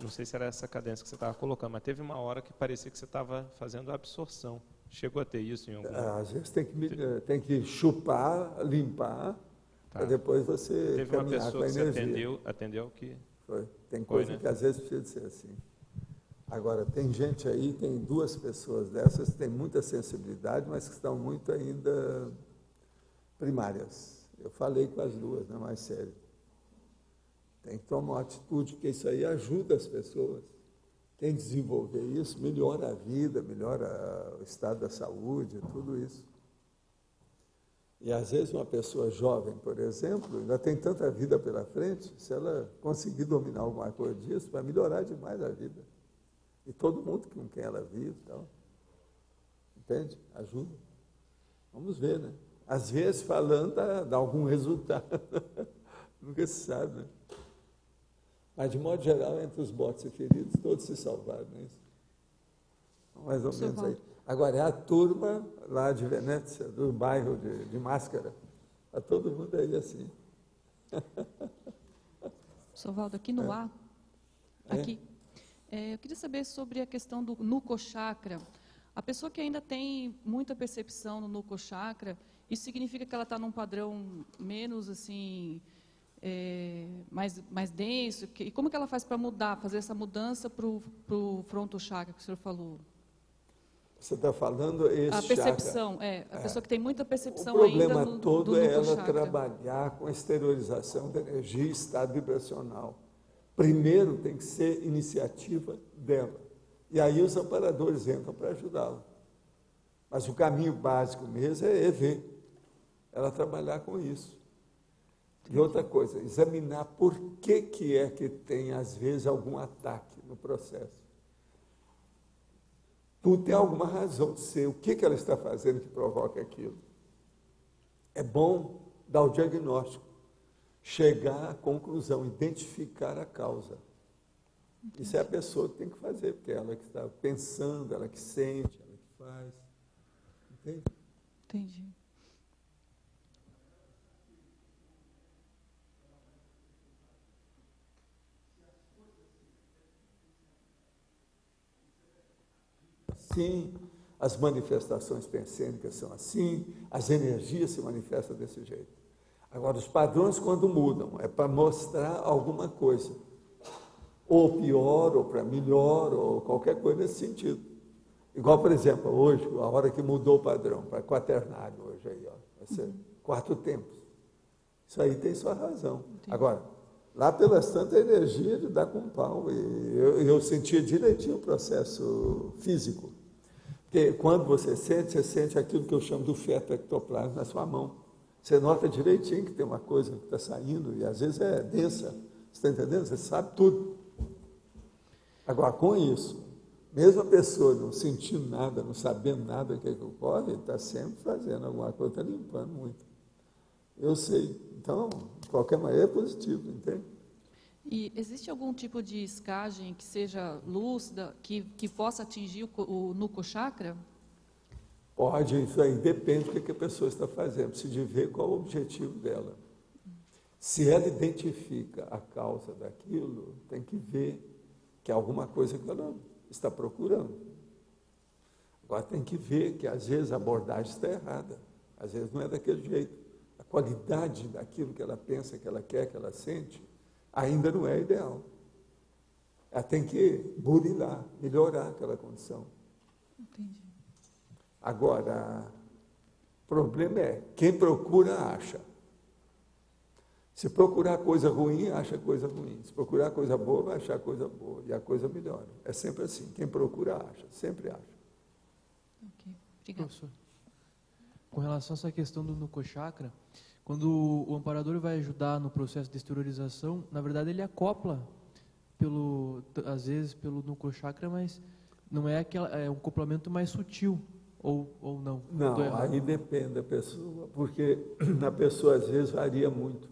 Speaker 10: Não sei se era essa cadência que você estava colocando, mas teve uma hora que parecia que você estava fazendo a absorção. Chegou a ter isso em algum momento?
Speaker 2: Às vezes tem que chupar, limpar, para depois você
Speaker 10: teve caminhar uma pessoa com a energia. Que atendeu que...
Speaker 2: Foi. Tem coisa né? Que às vezes precisa ser assim. Agora, tem gente aí, tem 2 pessoas dessas que têm muita sensibilidade, mas que estão muito ainda primárias. Eu falei com as 2, não é mais sério. Tem que tomar uma atitude, porque isso aí ajuda as pessoas. Quem desenvolver isso, melhora a vida, melhora o estado da saúde, tudo isso. E, às vezes, uma pessoa jovem, por exemplo, ainda tem tanta vida pela frente, se ela conseguir dominar alguma coisa disso, vai melhorar demais a vida. E todo mundo com quem ela vive, então, entende? Ajuda. Vamos ver, né? Às vezes, falando, dá algum resultado. Nunca se sabe, né? Mas, de modo geral, entre os mortos e feridos, todos se salvaram, não é isso? Mais ou menos aí. Agora, é a turma lá de Venécia, do bairro de Máscara. Está todo mundo aí assim.
Speaker 6: Sr. Valdo, aqui no ar, aqui, eu queria saber sobre a questão do Nuco Chakra. A pessoa que ainda tem muita percepção no Nuco Chakra, isso significa que ela está num padrão menos, assim, mais denso? E como que ela faz para mudar, fazer essa mudança para o Fronto Chakra que o senhor falou?
Speaker 2: Você está falando esse
Speaker 6: a percepção, chakra. A pessoa que tem muita percepção
Speaker 2: ainda.
Speaker 6: O
Speaker 2: problema todo é ela trabalhar com a exteriorização da energia e estado vibracional. Primeiro tem que ser iniciativa dela. E aí os amparadores entram para ajudá-la. Mas o caminho básico mesmo é ver. Ela trabalhar com isso. E outra coisa, examinar por que tem, às vezes, algum ataque no processo. Tudo tem alguma razão de ser. O que ela está fazendo que provoca aquilo? É bom dar o diagnóstico, chegar à conclusão, identificar a causa. Entendi. Isso é a pessoa que tem que fazer, porque é ela que está pensando, ela que sente, ela que faz. Entende?
Speaker 6: Entendi.
Speaker 2: Sim, as manifestações pensênicas são assim, as energias se manifestam desse jeito. Agora, os padrões, quando mudam, é para mostrar alguma coisa, ou pior, ou para melhor, ou qualquer coisa nesse sentido. Igual, por exemplo, hoje, a hora que mudou o padrão, para quaternário, hoje aí, vai ser 4 tempos. Isso aí tem sua razão. Entendi. Agora, lá pelas tantas energia de dar com pau, e eu sentia direitinho o processo físico. Porque quando você sente aquilo que eu chamo do feto ectoplasma na sua mão. Você nota direitinho que tem uma coisa que está saindo, e às vezes é densa. Você está entendendo? Você sabe tudo. Agora, com isso, mesmo a pessoa não sentindo nada, não sabendo nada do que ocorre, está sempre fazendo alguma coisa, está limpando muito. Eu sei. Então, de qualquer maneira, é positivo, entende?
Speaker 6: E existe algum tipo de escagem que seja lúcida, que possa atingir o Nuco Chakra?
Speaker 2: Pode, isso aí depende do que a pessoa está fazendo, precisa ver qual o objetivo dela. Se ela identifica a causa daquilo, tem que ver que é alguma coisa que ela está procurando. Agora tem que ver que às vezes a abordagem está errada, às vezes não é daquele jeito. A qualidade daquilo que ela pensa, que ela quer, que ela sente, ainda não é ideal. Ela tem que burilar, melhorar aquela condição.
Speaker 6: Entendi.
Speaker 2: Agora, o problema é, quem procura, acha. Se procurar coisa ruim, acha coisa ruim. Se procurar coisa boa, vai achar coisa boa. E a coisa melhora. É sempre assim. Quem procura, acha. Sempre acha.
Speaker 6: Ok. Obrigada.
Speaker 12: Professor, com relação a essa questão do Nuco Chakra, quando o amparador vai ajudar no processo de exteriorização, na verdade ele acopla, às vezes, pelo Nuco Chakra, mas não é é um acoplamento mais sutil. Ou não?
Speaker 2: Não, aí depende da pessoa, porque a pessoa às vezes varia muito.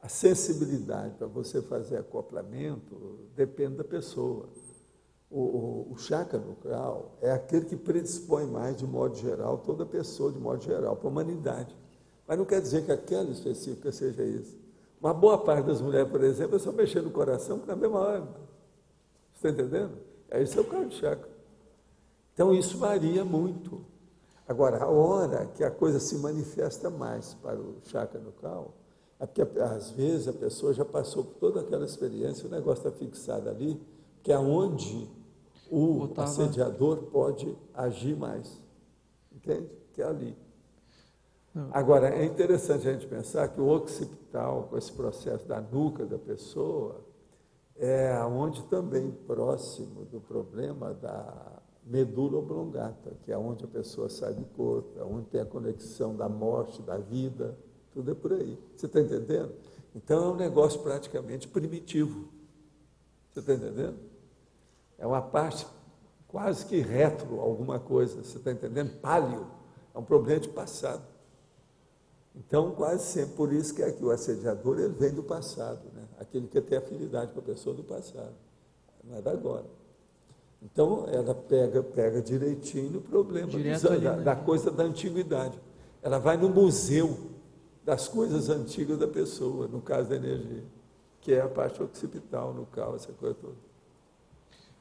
Speaker 2: A sensibilidade para você fazer acoplamento depende da pessoa. O chakra nuclear é aquele que predispõe mais, de modo geral, toda pessoa, de modo geral, para a humanidade. Mas não quer dizer que aquela específica seja isso. Uma boa parte das mulheres, por exemplo, é só mexer no coração na mesma hora. Você está entendendo? Esse é o caso de chakra. Então, isso varia muito. Agora, a hora que a coisa se manifesta mais para o chakra nucal, é porque, às vezes, a pessoa já passou por toda aquela experiência, o negócio está fixado ali, que é onde o assediador pode agir mais. Entende? Que é ali. Agora, é interessante a gente pensar que o occipital, com esse processo da nuca da pessoa, é onde também próximo do problema da medula oblongata, que é onde a pessoa sai do corpo, é onde tem a conexão da morte, da vida, tudo é por aí. Você está entendendo? Então, é um negócio praticamente primitivo. Você está entendendo? É uma parte quase que retro alguma coisa, você está entendendo? Páleo, é um problema de passado. Então, quase sempre, por isso que aqui o assediador, ele vem do passado, né? Aquele que tem afinidade com a pessoa do passado, não é da agora. Então, ela pega direitinho o problema da coisa da antiguidade. Ela vai no museu das coisas antigas da pessoa, no caso da energia, que é a parte occipital, no caso, essa coisa toda.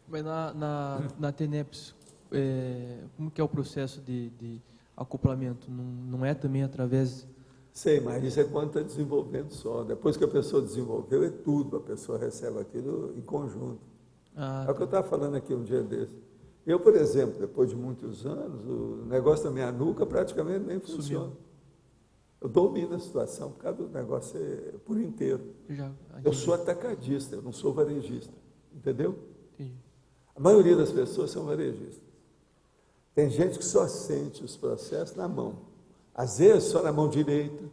Speaker 12: Mas na TENEPS, como que é o processo de acoplamento? Não é também através...
Speaker 2: Sei, mas isso é quando está desenvolvendo só. Depois que a pessoa desenvolveu, é tudo. A pessoa recebe aquilo em conjunto. É o que eu estava falando aqui um dia desse. Eu, por exemplo, depois de muitos anos, o negócio da minha nuca praticamente nem funciona. Eu domino a situação por causa do negócio por inteiro. Eu sou atacadista, eu não sou varejista. Entendeu?
Speaker 12: Entendi.
Speaker 2: A maioria das pessoas são varejistas. Tem gente que só sente os processos na mão. Às vezes só na mão direita,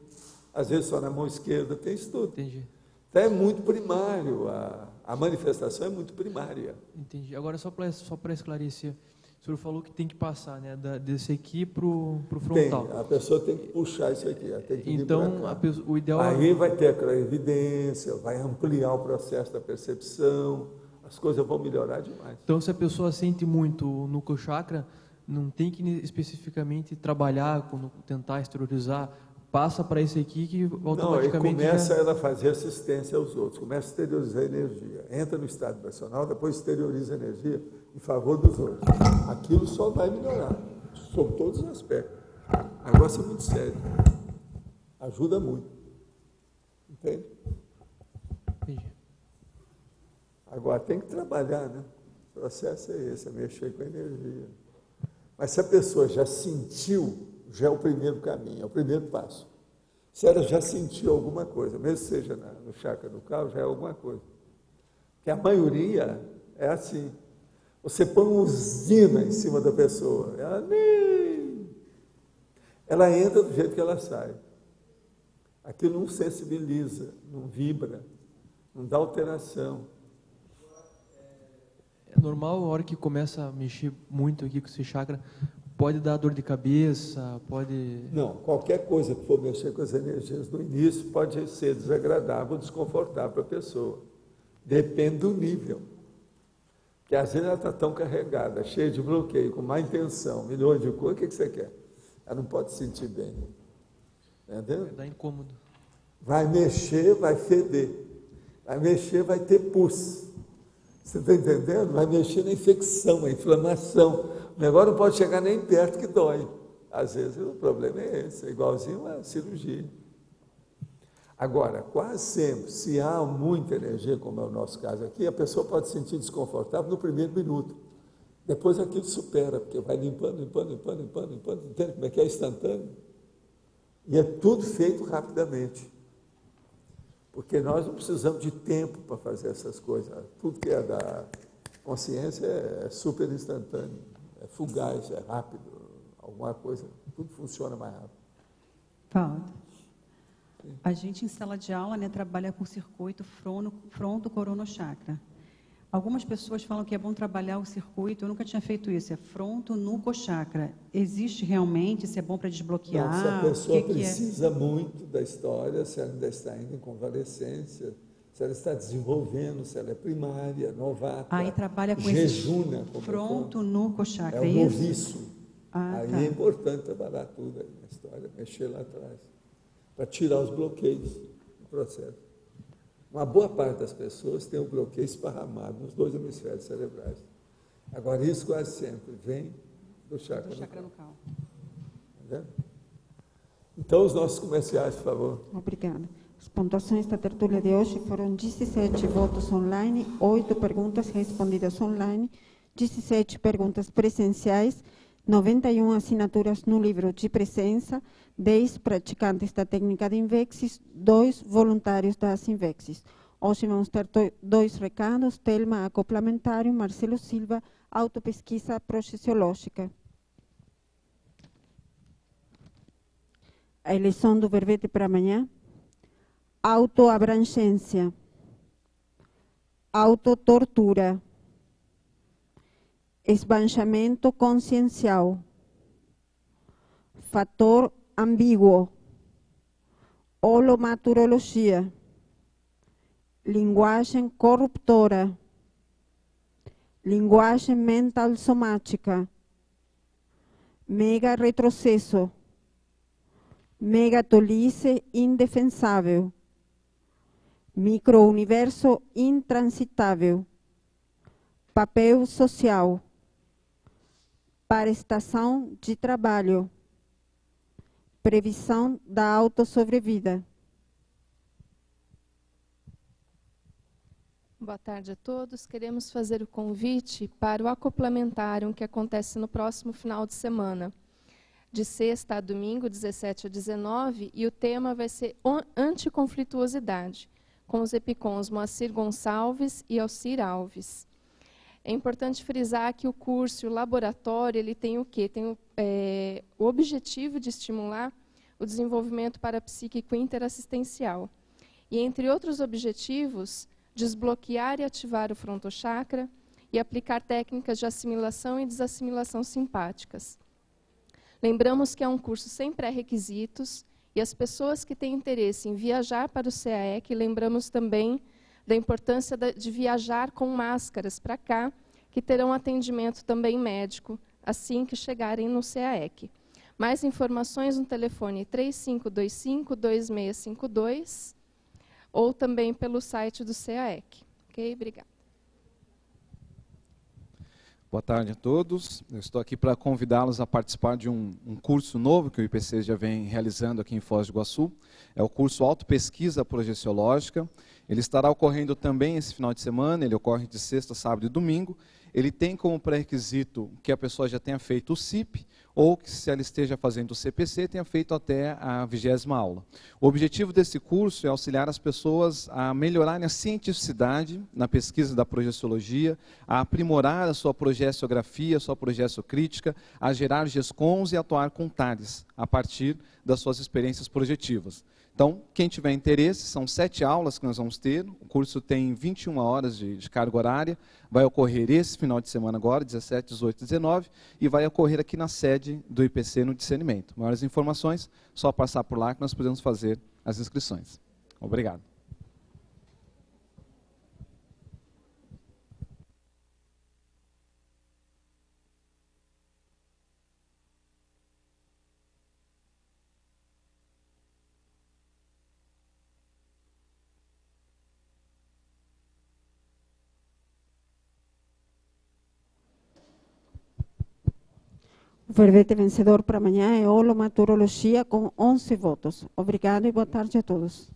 Speaker 2: às vezes só na mão esquerda, tem isso tudo.
Speaker 12: Entendi.
Speaker 2: Então é muito primário, a manifestação é muito primária.
Speaker 12: Entendi. Agora, só para esclarecer, o senhor falou que tem que passar, né, desse aqui para o frontal.
Speaker 2: Tem, a pessoa tem que puxar isso aqui. Tem que
Speaker 12: então, o ideal...
Speaker 2: Aí vai ter aquela evidência, vai ampliar o processo da percepção, as coisas vão melhorar demais.
Speaker 12: Então, se a pessoa sente muito no Nuco Chakra, não tem que especificamente trabalhar, quando tentar exteriorizar, passa para esse aqui que automaticamente...
Speaker 2: Não, começa ela a fazer assistência aos outros, começa a exteriorizar a energia, entra no estado vibracional, depois exterioriza a energia em favor dos outros. Aquilo só vai melhorar, sob todos os aspectos. O negócio é muito sério, ajuda muito, entende?
Speaker 12: Entendi.
Speaker 2: Agora tem que trabalhar, né? O processo é esse, é mexer com a energia. Mas se a pessoa já sentiu, já é o primeiro caminho, é o primeiro passo. Se ela já sentiu alguma coisa, mesmo que seja no chakra nucal, já é alguma coisa. Porque a maioria é assim. Você põe uma usina em cima da pessoa, ela entra do jeito que ela sai. Aquilo não sensibiliza, não vibra, não dá alteração.
Speaker 12: É normal, a hora que começa a mexer muito aqui com esse chakra, pode dar dor de cabeça, pode...
Speaker 2: Não, qualquer coisa que for mexer com as energias no início pode ser desagradável, desconfortável para a pessoa. Depende do nível. Porque às vezes ela está tão carregada, cheia de bloqueio, com má intenção, milhões de coisas, o que você quer? Ela não pode se sentir bem. Entendeu?
Speaker 12: Vai dar incômodo.
Speaker 2: Vai mexer, vai feder. Vai mexer, vai ter pus. Você está entendendo? Vai mexer na infecção, na inflamação. O negócio não pode chegar nem perto que dói. Às vezes o problema é esse, é igualzinho a cirurgia. Agora, quase sempre, se há muita energia, como é o nosso caso aqui, a pessoa pode se sentir desconfortável no primeiro minuto. Depois aquilo supera, porque vai limpando. Entende como é que é instantâneo? E é tudo feito rapidamente. Porque nós não precisamos de tempo para fazer essas coisas. Tudo que é da consciência é super instantâneo, é fugaz, é rápido, alguma coisa, tudo funciona mais rápido.
Speaker 4: Paulo, a gente em sala de aula, né, trabalha com circuito fronto-coronochakra. Algumas pessoas falam que é bom trabalhar o circuito, eu nunca tinha feito isso, é fronto-nucochakra. Existe realmente, se é bom para desbloquear?
Speaker 2: Não, se a pessoa precisa muito da história, se ela ainda está indo em convalescência, se ela está desenvolvendo, se ela é primária, novata,
Speaker 4: aí trabalha com
Speaker 2: jejuna,
Speaker 4: esse fronto-nucochakra,
Speaker 2: é o noviço. Aí
Speaker 4: tá.
Speaker 2: é importante trabalhar tudo aí na história, mexer lá atrás, para tirar os bloqueios do processo. Uma boa parte das pessoas tem um bloqueio esparramado nos dois hemisférios cerebrais. Agora, isso quase sempre vem do chakra nucal. Entendeu? Então, os nossos comerciais, por favor.
Speaker 14: Obrigada. As pontuações da tertúlia de hoje foram 17 votos online, 8 perguntas respondidas online, 17 perguntas presenciais, 91 assinaturas no livro de presença, 10 praticantes da técnica de Invexis, 2 voluntários das Invexis. Hoje vamos ter 2 recados, Telma acoplamentário, Marcelo Silva, autopesquisa projeciológica. A eleição do verbete para amanhã, autoabrangência, autotortura, esbanchamento consciencial, fator ambíguo, holomaturologia, linguagem corruptora, linguagem mental somática, mega retrocesso, megatolice indefensável, microuniverso intransitável, papel social, prestação de trabalho, previsão da autossobrevida.
Speaker 15: Boa tarde a todos. Queremos fazer o convite para o acoplamentário que acontece no próximo final de semana, de sexta a domingo, 17 a 19, e o tema vai ser anticonflituosidade, com os epicons Moacir Gonçalves e Alcir Alves. É importante frisar que o curso e o laboratório ele tem o quê? Tem o objetivo de estimular o desenvolvimento parapsíquico interassistencial. E, entre outros objetivos, desbloquear e ativar o frontochakra e aplicar técnicas de assimilação e desassimilação simpáticas. Lembramos que é um curso sem pré-requisitos e as pessoas que têm interesse em viajar para o CAEC, lembramos também da importância de viajar com máscaras para cá, que terão atendimento também médico, assim que chegarem no CAEC. Mais informações no telefone 3525-2652 ou também pelo site do CAEC. Ok? Obrigada.
Speaker 16: Boa tarde a todos. Eu estou aqui para convidá-los a participar de um curso novo que o IPC já vem realizando aqui em Foz do Iguaçu. É o curso Autopesquisa Projeciológica. Ele estará ocorrendo também esse final de semana, ele ocorre de sexta, sábado e domingo. Ele tem como pré-requisito que a pessoa já tenha feito o CIP, ou que, se ela esteja fazendo o CPC, tenha feito até a 20ª aula. O objetivo desse curso é auxiliar as pessoas a melhorarem a cientificidade na pesquisa da projeciologia, a aprimorar a sua projeciografia, a sua projeciocrítica, a gerar GESCONs e atuar com TARES, a partir das suas experiências projetivas. Então, quem tiver interesse, são 7 aulas que nós vamos ter, o curso tem 21 horas de carga horária, vai ocorrer esse final de semana agora, 17, 18 e 19, e vai ocorrer aqui na sede do IPC no discernimento. Maiores informações, só passar por lá que nós podemos fazer as inscrições. Obrigado.
Speaker 14: O verbete vencedor para amanhã é holomaturologia com 11 votos. Obrigado e boa tarde a todos.